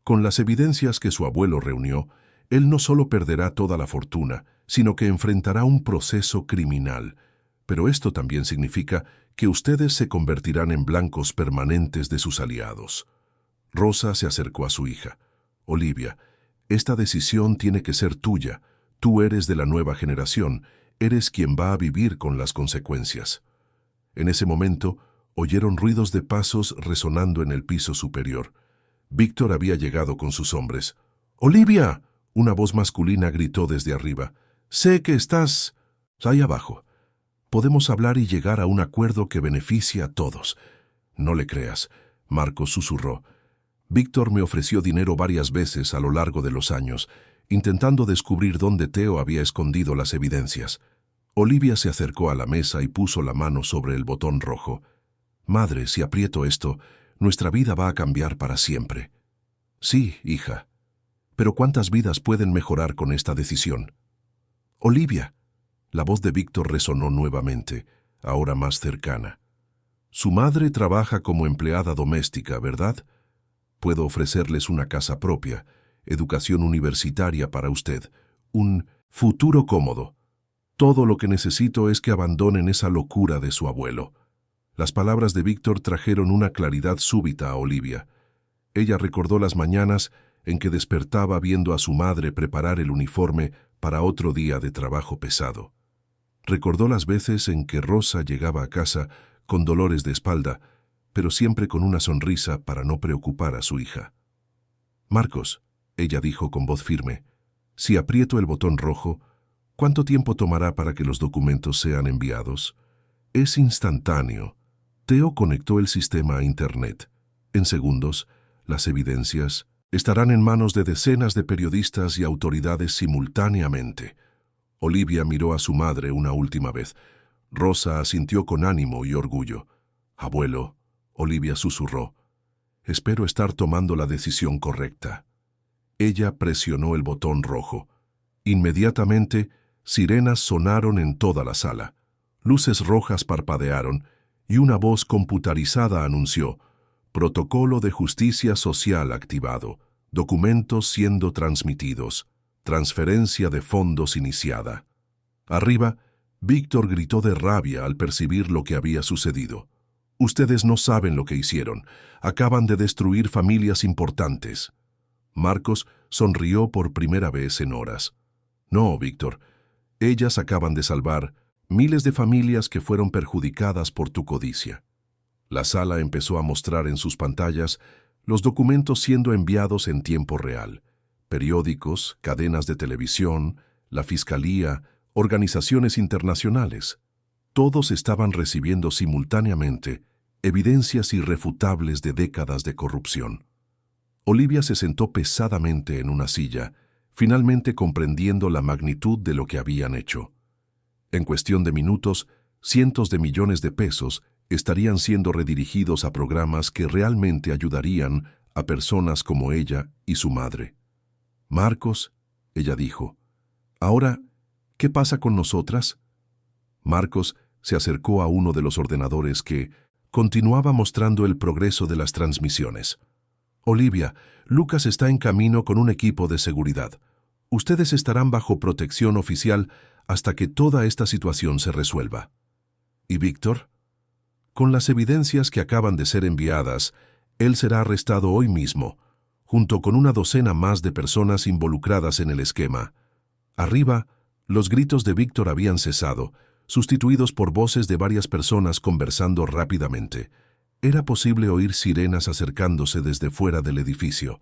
A: Con las evidencias que su abuelo reunió, él no solo perderá toda la fortuna, sino que enfrentará un proceso criminal. Pero esto también significa que ustedes se convertirán en blancos permanentes de sus aliados. Rosa se acercó a su hija. «Olivia, esta decisión tiene que ser tuya. Tú eres de la nueva generación. Eres quien va a vivir con las consecuencias». En ese momento, oyeron ruidos de pasos resonando en el piso superior. Víctor había llegado con sus hombres. «¡Olivia!», una voz masculina gritó desde arriba. «Sé que estás ahí abajo. Podemos hablar y llegar a un acuerdo que beneficie a todos». «No le creas», Marcos susurró. «Víctor me ofreció dinero varias veces a lo largo de los años, intentando descubrir dónde Theo había escondido las evidencias». Olivia se acercó a la mesa y puso la mano sobre el botón rojo. «Madre, si aprieto esto, nuestra vida va a cambiar para siempre». «Sí, hija. Pero ¿cuántas vidas pueden mejorar con esta decisión?» «Olivia». La voz de Víctor resonó nuevamente, ahora más cercana. «Su madre trabaja como empleada doméstica, ¿verdad? Puedo ofrecerles una casa propia, educación universitaria para usted, un futuro cómodo. Todo lo que necesito es que abandonen esa locura de su abuelo». Las palabras de Víctor trajeron una claridad súbita a Olivia. Ella recordó las mañanas en que despertaba viendo a su madre preparar el uniforme para otro día de trabajo pesado. Recordó las veces en que Rosa llegaba a casa con dolores de espalda, pero siempre con una sonrisa para no preocupar a su hija. «Marcos», ella dijo con voz firme, «si aprieto el botón rojo, ¿cuánto tiempo tomará para que los documentos sean enviados?» «Es instantáneo». Teo conectó el sistema a Internet. En segundos, las evidencias estarán en manos de decenas de periodistas y autoridades simultáneamente. Olivia miró a su madre una última vez. Rosa asintió con ánimo y orgullo. «Abuelo», Olivia susurró, «espero estar tomando la decisión correcta». Ella presionó el botón rojo. Inmediatamente, sirenas sonaron en toda la sala. Luces rojas parpadearon y una voz computarizada anunció: «Protocolo de justicia social activado. Documentos siendo transmitidos. Transferencia de fondos iniciada». Arriba, Víctor gritó de rabia al percibir lo que había sucedido. «Ustedes no saben lo que hicieron. Acaban de destruir familias importantes». Marcos sonrió por primera vez en horas. «No, Víctor. Ellas acaban de salvar miles de familias que fueron perjudicadas por tu codicia». La sala empezó a mostrar en sus pantallas los documentos siendo enviados en tiempo real. Periódicos, cadenas de televisión, la fiscalía, organizaciones internacionales. Todos estaban recibiendo simultáneamente evidencias irrefutables de décadas de corrupción. Olivia se sentó pesadamente en una silla, finalmente comprendiendo la magnitud de lo que habían hecho. En cuestión de minutos, cientos de millones de pesos estarían siendo redirigidos a programas que realmente ayudarían a personas como ella y su madre. «Marcos», ella dijo, «ahora, ¿qué pasa con nosotras?» Marcos se acercó a uno de los ordenadores que continuaba mostrando el progreso de las transmisiones. «Olivia, Lucas está en camino con un equipo de seguridad. Ustedes estarán bajo protección oficial hasta que toda esta situación se resuelva». «¿Y Víctor?» «Con las evidencias que acaban de ser enviadas, él será arrestado hoy mismo, junto con una docena más de personas involucradas en el esquema». Arriba, los gritos de Víctor habían cesado, sustituidos por voces de varias personas conversando rápidamente. Era posible oír sirenas acercándose desde fuera del edificio.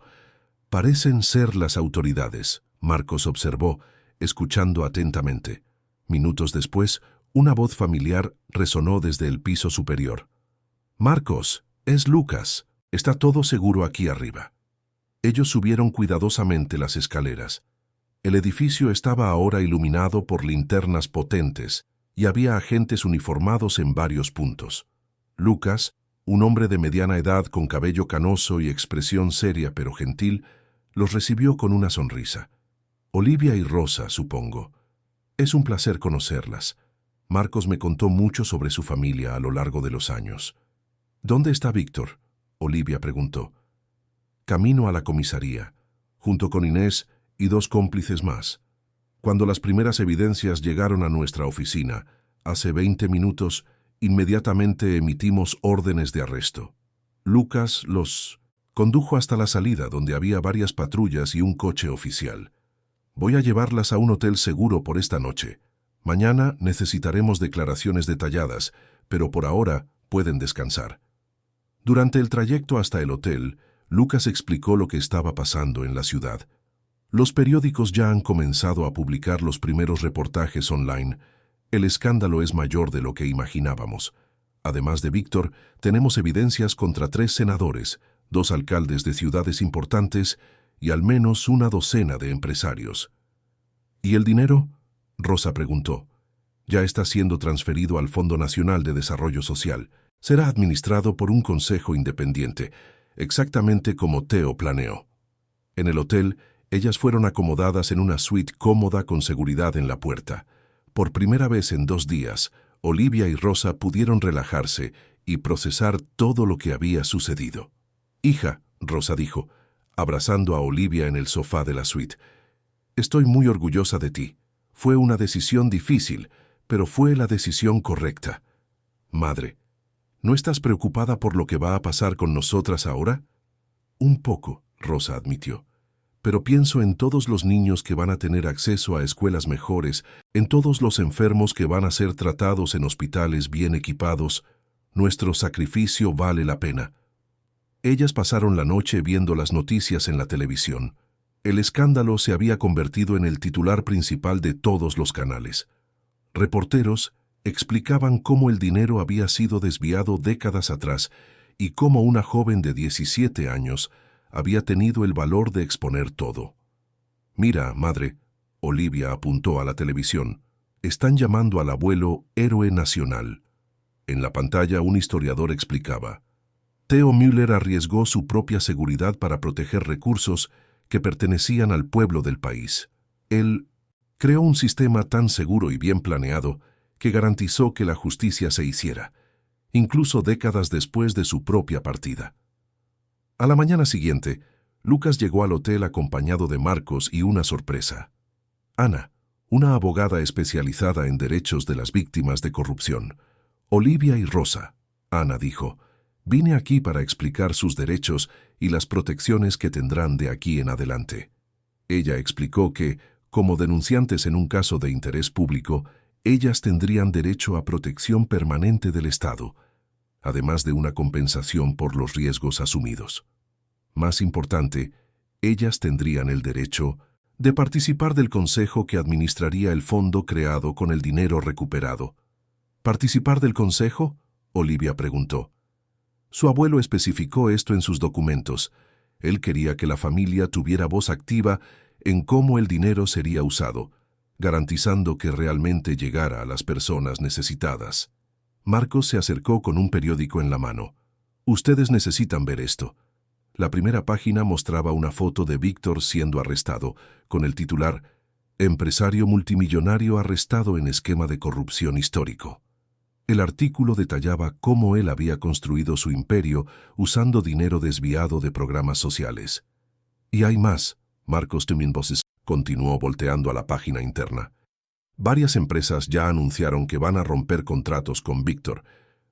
A: «Parecen ser las autoridades», Marcos observó, escuchando atentamente. Minutos después, una voz familiar resonó desde el piso superior. «Marcos, es Lucas. Está todo seguro aquí arriba». Ellos subieron cuidadosamente las escaleras. El edificio estaba ahora iluminado por linternas potentes y había agentes uniformados en varios puntos. Lucas, un hombre de mediana edad con cabello canoso y expresión seria pero gentil, los recibió con una sonrisa. «Olivia y Rosa, supongo. Es un placer conocerlas. Marcos me contó mucho sobre su familia a lo largo de los años». «¿Dónde está Víctor?», Olivia preguntó. «Camino a la comisaría, junto con Inés y 2 cómplices más. Cuando las primeras evidencias llegaron a nuestra oficina, hace 20 minutos, inmediatamente emitimos órdenes de arresto. Lucas los condujo hasta la salida, donde había varias patrullas y un coche oficial. Voy a llevarlas a un hotel seguro por esta noche. Mañana necesitaremos declaraciones detalladas, pero por ahora pueden descansar». Durante el trayecto hasta el hotel, Lucas explicó lo que estaba pasando en la ciudad. «Los periódicos ya han comenzado a publicar los primeros reportajes online. El escándalo es mayor de lo que imaginábamos. Además de Víctor, tenemos evidencias contra 3 senadores, 2 alcaldes de ciudades importantes y al menos una docena de empresarios». «¿Y el dinero?», Rosa preguntó. «Ya está siendo transferido al Fondo Nacional de Desarrollo Social. Será administrado por un consejo independiente, exactamente como Teo planeó». En el hotel, ellas fueron acomodadas en una suite cómoda con seguridad en la puerta. Por primera vez en 2 días, Olivia y Rosa pudieron relajarse y procesar todo lo que había sucedido. «Hija», Rosa dijo, abrazando a Olivia en el sofá de la suite, «estoy muy orgullosa de ti. Fue una decisión difícil, pero fue la decisión correcta». «Madre, ¿no estás preocupada por lo que va a pasar con nosotras ahora?». «Un poco», Rosa admitió, pero pienso en todos los niños que van a tener acceso a escuelas mejores, en todos los enfermos que van a ser tratados en hospitales bien equipados. Nuestro sacrificio vale la pena. Ellas pasaron la noche viendo las noticias en la televisión. El escándalo se había convertido en el titular principal de todos los canales. Reporteros explicaban cómo el dinero había sido desviado décadas atrás y cómo una joven de 17 años había tenido el valor de exponer todo. «Mira, madre», Olivia apuntó a la televisión, «están llamando al abuelo héroe nacional». En la pantalla un historiador explicaba: Theo Müller arriesgó su propia seguridad para proteger recursos que pertenecían al pueblo del país. Él creó un sistema tan seguro y bien planeado que garantizó que la justicia se hiciera, incluso décadas después de su propia partida. A la mañana siguiente, Lucas llegó al hotel acompañado de Marcos y una sorpresa. Ana, una abogada especializada en derechos de las víctimas de corrupción. Olivia y Rosa, Ana dijo, vine aquí para explicar sus derechos y las protecciones que tendrán de aquí en adelante. Ella explicó que, como denunciantes en un caso de interés público, ellas tendrían derecho a protección permanente del Estado, además de una compensación por los riesgos asumidos. Más importante, ellas tendrían el derecho de participar del consejo que administraría el fondo creado con el dinero recuperado. ¿Participar del consejo?, Olivia preguntó. Su abuelo especificó esto en sus documentos. Él quería que la familia tuviera voz activa en cómo el dinero sería usado, garantizando que realmente llegara a las personas necesitadas. Marcos se acercó con un periódico en la mano. Ustedes necesitan ver esto. La primera página mostraba una foto de Víctor siendo arrestado, con el titular «Empresario multimillonario arrestado en esquema de corrupción histórico». El artículo detallaba cómo él había construido su imperio usando dinero desviado de programas sociales. Y hay más, Marcos Tuminboses continuó volteando a la página interna. Varias empresas ya anunciaron que van a romper contratos con Víctor.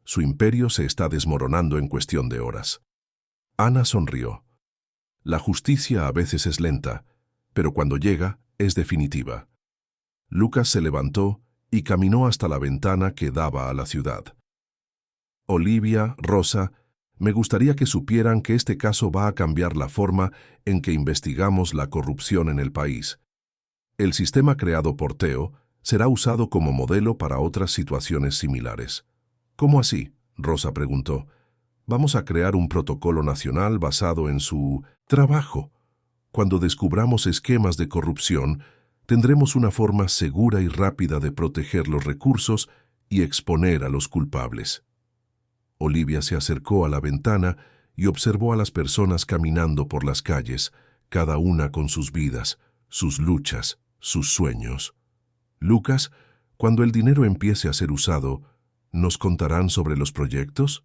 A: Su imperio se está desmoronando en cuestión de horas. Ana sonrió. La justicia a veces es lenta, pero cuando llega, es definitiva. Lucas se levantó y caminó hasta la ventana que daba a la ciudad. Olivia, Rosa, me gustaría que supieran que este caso va a cambiar la forma en que investigamos la corrupción en el país. El sistema creado por Theo será usado como modelo para otras situaciones similares. ¿Cómo así?, Rosa preguntó. Vamos a crear un protocolo nacional basado en su trabajo. Cuando descubramos esquemas de corrupción, tendremos una forma segura y rápida de proteger los recursos y exponer a los culpables. Olivia se acercó a la ventana y observó a las personas caminando por las calles, cada una con sus vidas, sus luchas, sus sueños. Lucas, cuando el dinero empiece a ser usado, ¿nos contarán sobre los proyectos?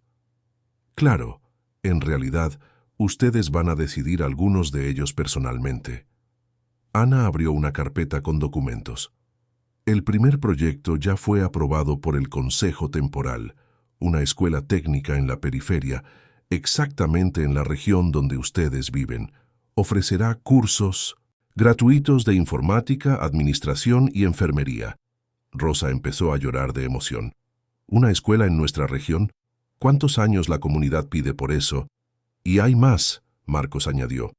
A: Claro, en realidad, ustedes van a decidir algunos de ellos personalmente. Ana abrió una carpeta con documentos. El primer proyecto ya fue aprobado por el Consejo Temporal, una escuela técnica en la periferia, exactamente en la región donde ustedes viven. Ofrecerá cursos gratuitos de informática, administración y enfermería. Rosa empezó a llorar de emoción. ¿Una escuela en nuestra región? ¿Cuántos años la comunidad pide por eso? Y hay más, Marcos añadió.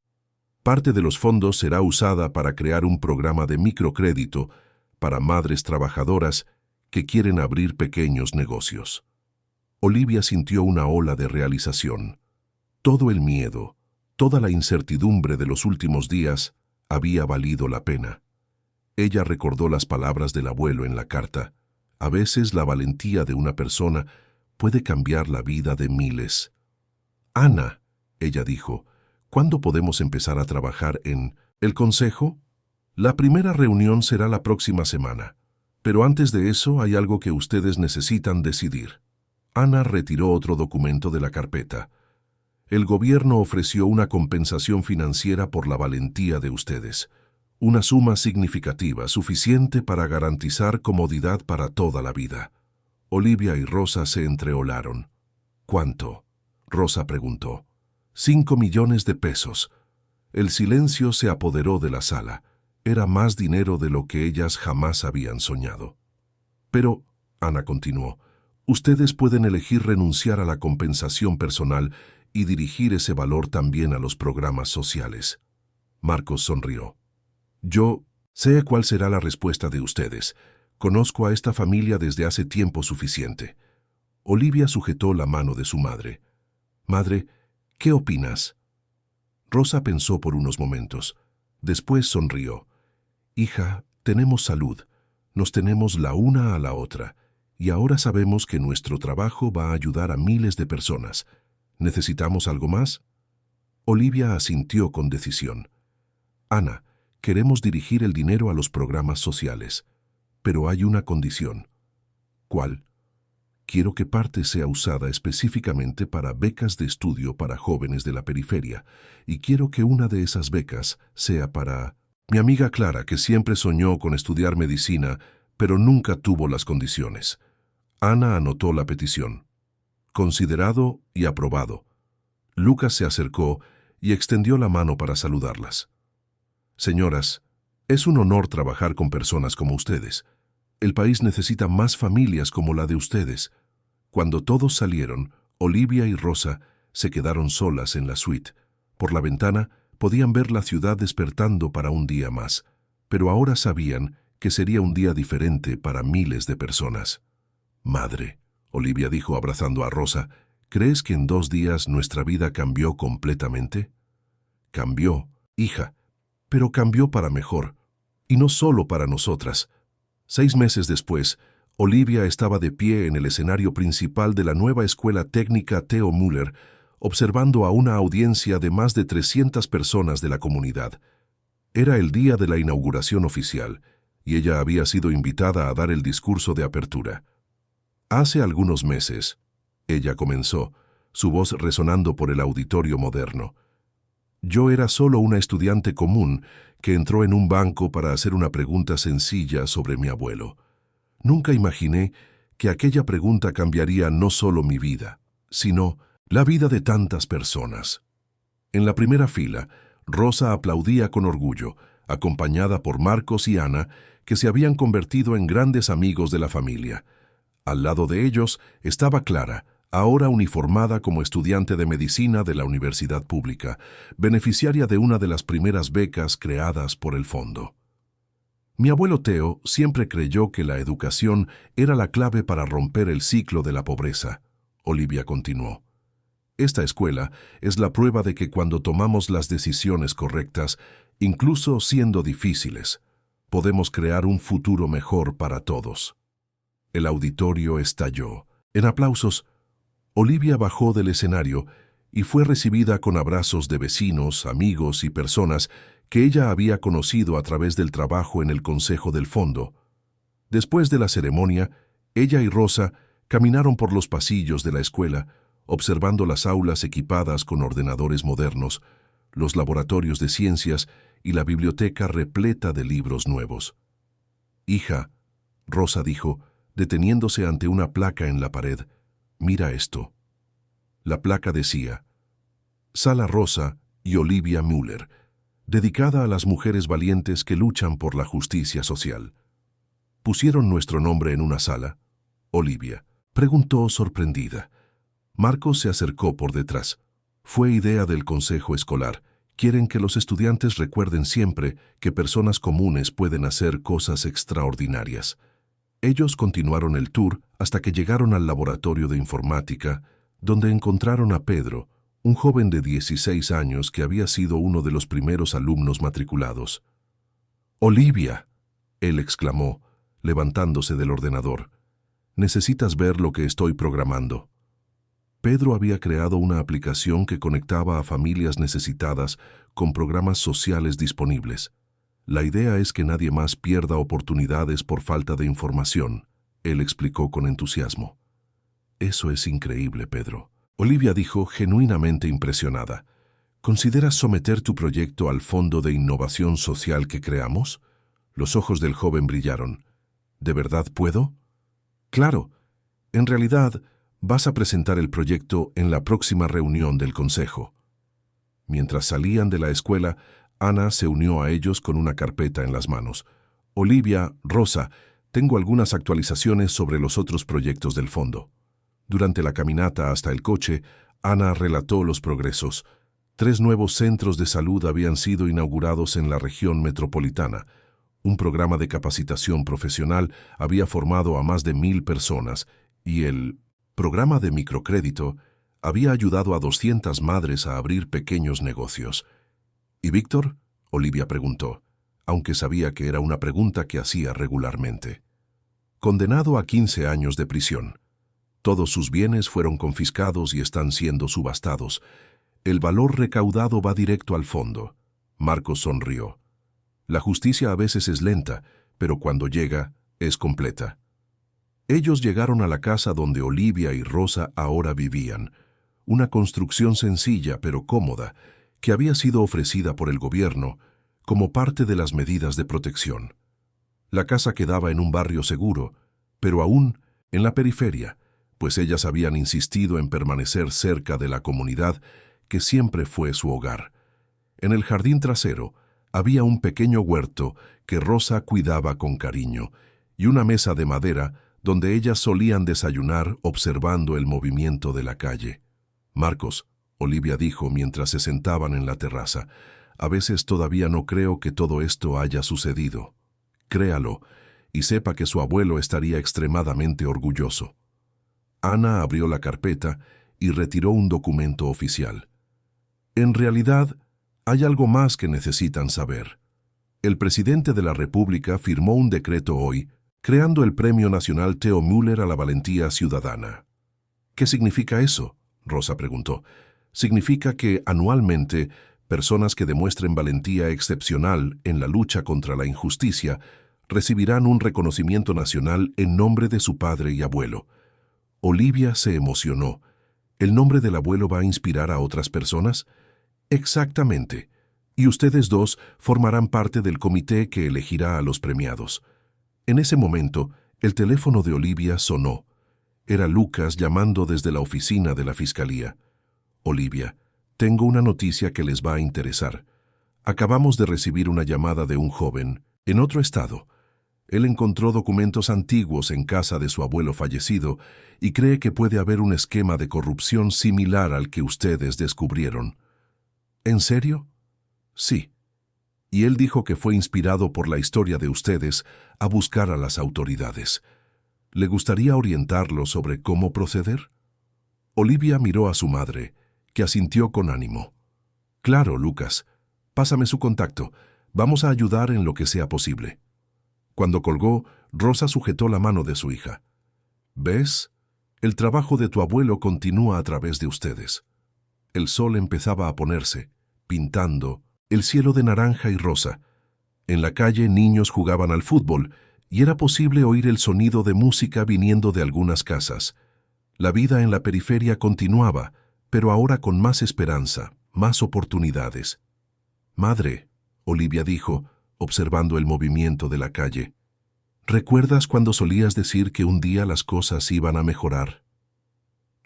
A: Parte de los fondos será usada para crear un programa de microcrédito para madres trabajadoras que quieren abrir pequeños negocios. Olivia sintió una ola de realización. Todo el miedo, toda la incertidumbre de los últimos días había valido la pena. Ella recordó las palabras del abuelo en la carta. A veces la valentía de una persona puede cambiar la vida de miles. Ana, ella dijo, ¿cuándo podemos empezar a trabajar en el consejo? La primera reunión será la próxima semana, pero antes de eso hay algo que ustedes necesitan decidir. Ana retiró otro documento de la carpeta. El gobierno ofreció una compensación financiera por la valentía de ustedes. Una suma significativa, suficiente para garantizar comodidad para toda la vida. Olivia y Rosa se entreolaron. ¿Cuánto?, Rosa preguntó. 5 millones de pesos. El silencio se apoderó de la sala. Era más dinero de lo que ellas jamás habían soñado. Pero, Ana continuó, ustedes pueden elegir renunciar a la compensación personal y dirigir ese valor también a los programas sociales. Marcos sonrió. Yo sé cuál será la respuesta de ustedes. Conozco a esta familia desde hace tiempo suficiente. Olivia sujetó la mano de su madre. Madre, ¿qué opinas? Rosa pensó por unos momentos. Después sonrió. Hija, tenemos salud. Nos tenemos la una a la otra. Y ahora sabemos que nuestro trabajo va a ayudar a miles de personas. ¿Necesitamos algo más? Olivia asintió con decisión. Ana, queremos dirigir el dinero a los programas sociales. Pero hay una condición. ¿Cuál? Quiero que parte sea usada específicamente para becas de estudio para jóvenes de la periferia, y quiero que una de esas becas sea para... Mi amiga Clara, que siempre soñó con estudiar medicina, pero nunca tuvo las condiciones. Ana anotó la petición. Considerado y aprobado. Lucas se acercó y extendió la mano para saludarlas. Señoras, es un honor trabajar con personas como ustedes. El país necesita más familias como la de ustedes. Cuando todos salieron, Olivia y Rosa se quedaron solas en la suite. Por la ventana podían ver la ciudad despertando para un día más, pero ahora sabían que sería un día diferente para miles de personas. Madre, Olivia dijo abrazando a Rosa, ¿crees que en 2 días nuestra vida cambió completamente? Cambió, hija, pero cambió para mejor, y no solo para nosotras. 6 meses después, Olivia estaba de pie en el escenario principal de la nueva escuela técnica Theo Müller, observando a una audiencia de más de 300 personas de la comunidad. Era el día de la inauguración oficial, y ella había sido invitada a dar el discurso de apertura. Hace algunos meses, ella comenzó, su voz resonando por el auditorio moderno. Yo era solo una estudiante común que entró en un banco para hacer una pregunta sencilla sobre mi abuelo. Nunca imaginé que aquella pregunta cambiaría no solo mi vida, sino la vida de tantas personas. En la primera fila, Rosa aplaudía con orgullo, acompañada por Marcos y Ana, que se habían convertido en grandes amigos de la familia. Al lado de ellos estaba Clara, ahora uniformada como estudiante de medicina de la universidad pública, beneficiaria de una de las primeras becas creadas por el fondo. Mi abuelo Theo siempre creyó que la educación era la clave para romper el ciclo de la pobreza. Olivia continuó. Esta escuela es la prueba de que cuando tomamos las decisiones correctas, incluso siendo difíciles, podemos crear un futuro mejor para todos. El auditorio estalló. En aplausos, Olivia bajó del escenario y fue recibida con abrazos de vecinos, amigos y personas que ella había conocido a través del trabajo en el Consejo del Fondo. Después de la ceremonia, ella y Rosa caminaron por los pasillos de la escuela, observando las aulas equipadas con ordenadores modernos, los laboratorios de ciencias y la biblioteca repleta de libros nuevos. Hija, Rosa dijo, deteniéndose ante una placa en la pared, mira esto. La placa decía, Sala Rosa y Olivia Müller, dedicada a las mujeres valientes que luchan por la justicia social. ¿Pusieron nuestro nombre en una sala? Olivia preguntó sorprendida. Marcos se acercó por detrás. Fue idea del consejo escolar. Quieren que los estudiantes recuerden siempre que personas comunes pueden hacer cosas extraordinarias. Ellos continuaron el tour hasta que llegaron al laboratorio de informática, donde encontraron a Pedro, un joven de 16 años que había sido uno de los primeros alumnos matriculados. «Olivia», él exclamó, levantándose del ordenador. «Necesitas ver lo que estoy programando». Pedro había creado una aplicación que conectaba a familias necesitadas con programas sociales disponibles. La idea es que nadie más pierda oportunidades por falta de información, él explicó con entusiasmo. Eso es increíble, Pedro. Olivia dijo, genuinamente impresionada. ¿Consideras someter tu proyecto al Fondo de Innovación Social que creamos? Los ojos del joven brillaron. ¿De verdad puedo? Claro. En realidad, vas a presentar el proyecto en la próxima reunión del consejo. Mientras salían de la escuela, Ana se unió a ellos con una carpeta en las manos. Olivia, Rosa, tengo algunas actualizaciones sobre los otros proyectos del fondo. Durante la caminata hasta el coche, Ana relató los progresos. 3 nuevos centros de salud habían sido inaugurados en la región metropolitana. Un programa de capacitación profesional había formado a más de 1,000 personas y el programa de microcrédito había ayudado a 200 madres a abrir pequeños negocios. ¿Y Víctor?, Olivia preguntó, aunque sabía que era una pregunta que hacía regularmente. Condenado a 15 años de prisión. Todos sus bienes fueron confiscados y están siendo subastados. El valor recaudado va directo al fondo. Marcos sonrió. La justicia a veces es lenta, pero cuando llega, es completa. Ellos llegaron a la casa donde Olivia y Rosa ahora vivían. Una construcción sencilla pero cómoda, que había sido ofrecida por el gobierno como parte de las medidas de protección. La casa quedaba en un barrio seguro, pero aún en la periferia, pues ellas habían insistido en permanecer cerca de la comunidad que siempre fue su hogar. En el jardín trasero había un pequeño huerto que Rosa cuidaba con cariño y una mesa de madera donde ellas solían desayunar observando el movimiento de la calle. Marcos, Olivia dijo mientras se sentaban en la terraza, a veces todavía no creo que todo esto haya sucedido. Créalo, y sepa que su abuelo estaría extremadamente orgulloso. Ana abrió la carpeta y retiró un documento oficial. En realidad, hay algo más que necesitan saber. El presidente de la República firmó un decreto hoy, creando el Premio Nacional Theo Müller a la Valentía Ciudadana. ¿Qué significa eso?, Rosa preguntó. Significa que, anualmente, personas que demuestren valentía excepcional en la lucha contra la injusticia recibirán un reconocimiento nacional en nombre de su padre y abuelo. Olivia se emocionó. ¿El nombre del abuelo va a inspirar a otras personas? Exactamente. Y ustedes dos formarán parte del comité que elegirá a los premiados. En ese momento, el teléfono de Olivia sonó. Era Lucas llamando desde la oficina de la fiscalía. Olivia, tengo una noticia que les va a interesar. Acabamos de recibir una llamada de un joven, en otro estado. Él encontró documentos antiguos en casa de su abuelo fallecido y cree que puede haber un esquema de corrupción similar al que ustedes descubrieron. ¿En serio? Sí. Y él dijo que fue inspirado por la historia de ustedes a buscar a las autoridades. ¿Le gustaría orientarlo sobre cómo proceder? Olivia miró a su madre, que asintió con ánimo. Claro, Lucas. Pásame su contacto. Vamos a ayudar en lo que sea posible. Cuando colgó, Rosa sujetó la mano de su hija. ¿Ves? El trabajo de tu abuelo continúa a través de ustedes. El sol empezaba a ponerse, pintando el cielo de naranja y rosa. En la calle niños jugaban al fútbol y era posible oír el sonido de música viniendo de algunas casas. La vida en la periferia continuaba, pero ahora con más esperanza, más oportunidades. Madre, Olivia dijo, observando el movimiento de la calle. ¿Recuerdas cuando solías decir que un día las cosas iban a mejorar?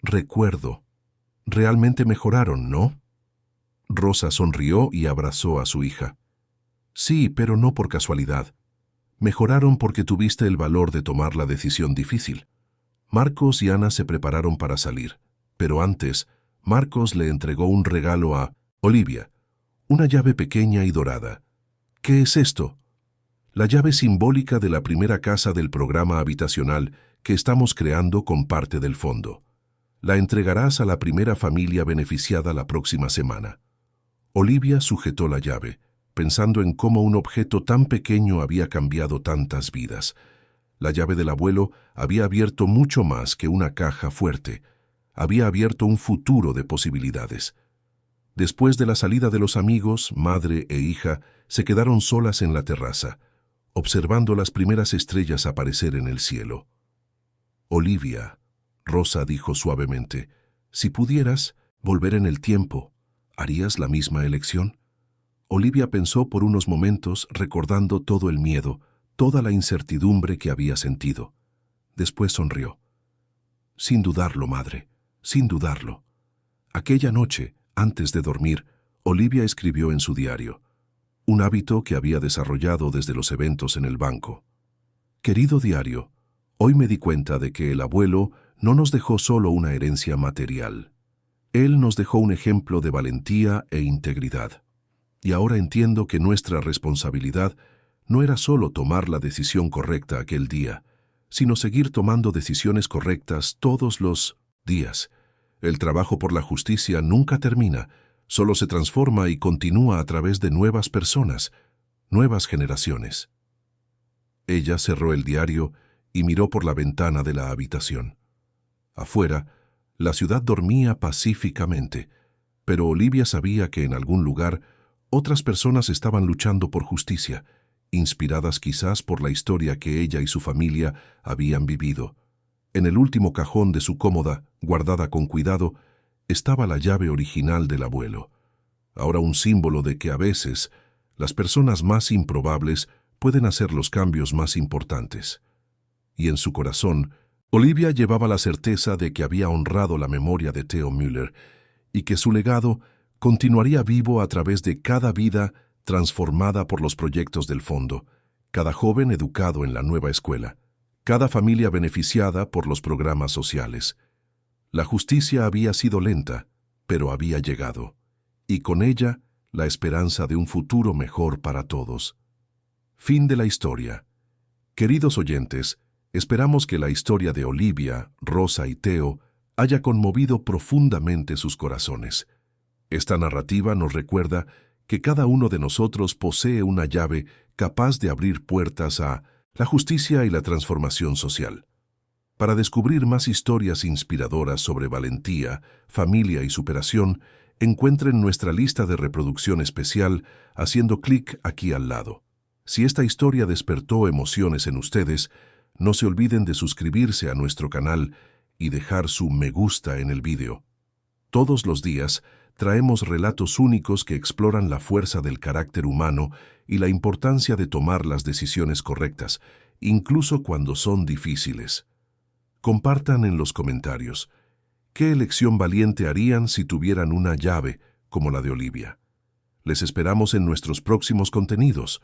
A: Recuerdo. Realmente mejoraron, ¿no? Rosa sonrió y abrazó a su hija. Sí, pero no por casualidad. Mejoraron porque tuviste el valor de tomar la decisión difícil. Marcos y Ana se prepararon para salir, pero antes, Marcos le entregó un regalo a Olivia, una llave pequeña y dorada. ¿Qué es esto? La llave simbólica de la primera casa del programa habitacional que estamos creando con parte del fondo. La entregarás a la primera familia beneficiada la próxima semana. Olivia sujetó la llave, pensando en cómo un objeto tan pequeño había cambiado tantas vidas. La llave del abuelo había abierto mucho más que una caja fuerte. Había abierto un futuro de posibilidades. Después de la salida de los amigos, madre e hija se quedaron solas en la terraza, observando las primeras estrellas aparecer en el cielo. Olivia, Rosa dijo suavemente, si pudieras volver en el tiempo, ¿harías la misma elección? Olivia pensó por unos momentos recordando todo el miedo, toda la incertidumbre que había sentido. Después sonrió. Sin dudarlo, madre, sin dudarlo. Aquella noche, antes de dormir, Olivia escribió en su diario, un hábito que había desarrollado desde los eventos en el banco. Querido diario, hoy me di cuenta de que el abuelo no nos dejó solo una herencia material. Él nos dejó un ejemplo de valentía e integridad. Y ahora entiendo que nuestra responsabilidad no era solo tomar la decisión correcta aquel día, sino seguir tomando decisiones correctas todos los días. El trabajo por la justicia nunca termina, solo se transforma y continúa a través de nuevas personas, nuevas generaciones. Ella cerró el diario y miró por la ventana de la habitación. Afuera, la ciudad dormía pacíficamente, pero Olivia sabía que en algún lugar otras personas estaban luchando por justicia, inspiradas quizás por la historia que ella y su familia habían vivido. En el último cajón de su cómoda, guardada con cuidado, estaba la llave original del abuelo, ahora un símbolo de que a veces las personas más improbables pueden hacer los cambios más importantes. Y en su corazón, Olivia llevaba la certeza de que había honrado la memoria de Theo Müller y que su legado continuaría vivo a través de cada vida transformada por los proyectos del fondo, cada joven educado en la nueva escuela, cada familia beneficiada por los programas sociales. La justicia había sido lenta, pero había llegado, y con ella la esperanza de un futuro mejor para todos. Fin de la historia. Queridos oyentes, esperamos que la historia de Olivia, Rosa y Theo haya conmovido profundamente sus corazones. Esta narrativa nos recuerda que cada uno de nosotros posee una llave capaz de abrir puertas a la justicia y la transformación social. Para descubrir más historias inspiradoras sobre valentía, familia y superación, encuentren nuestra lista de reproducción especial haciendo clic aquí al lado. Si esta historia despertó emociones en ustedes, no se olviden de suscribirse a nuestro canal y dejar su me gusta en el vídeo. Todos los días traemos relatos únicos que exploran la fuerza del carácter humano y la importancia de tomar las decisiones correctas, incluso cuando son difíciles. Compartan en los comentarios qué elección valiente harían si tuvieran una llave como la de Olivia. Les esperamos en nuestros próximos contenidos.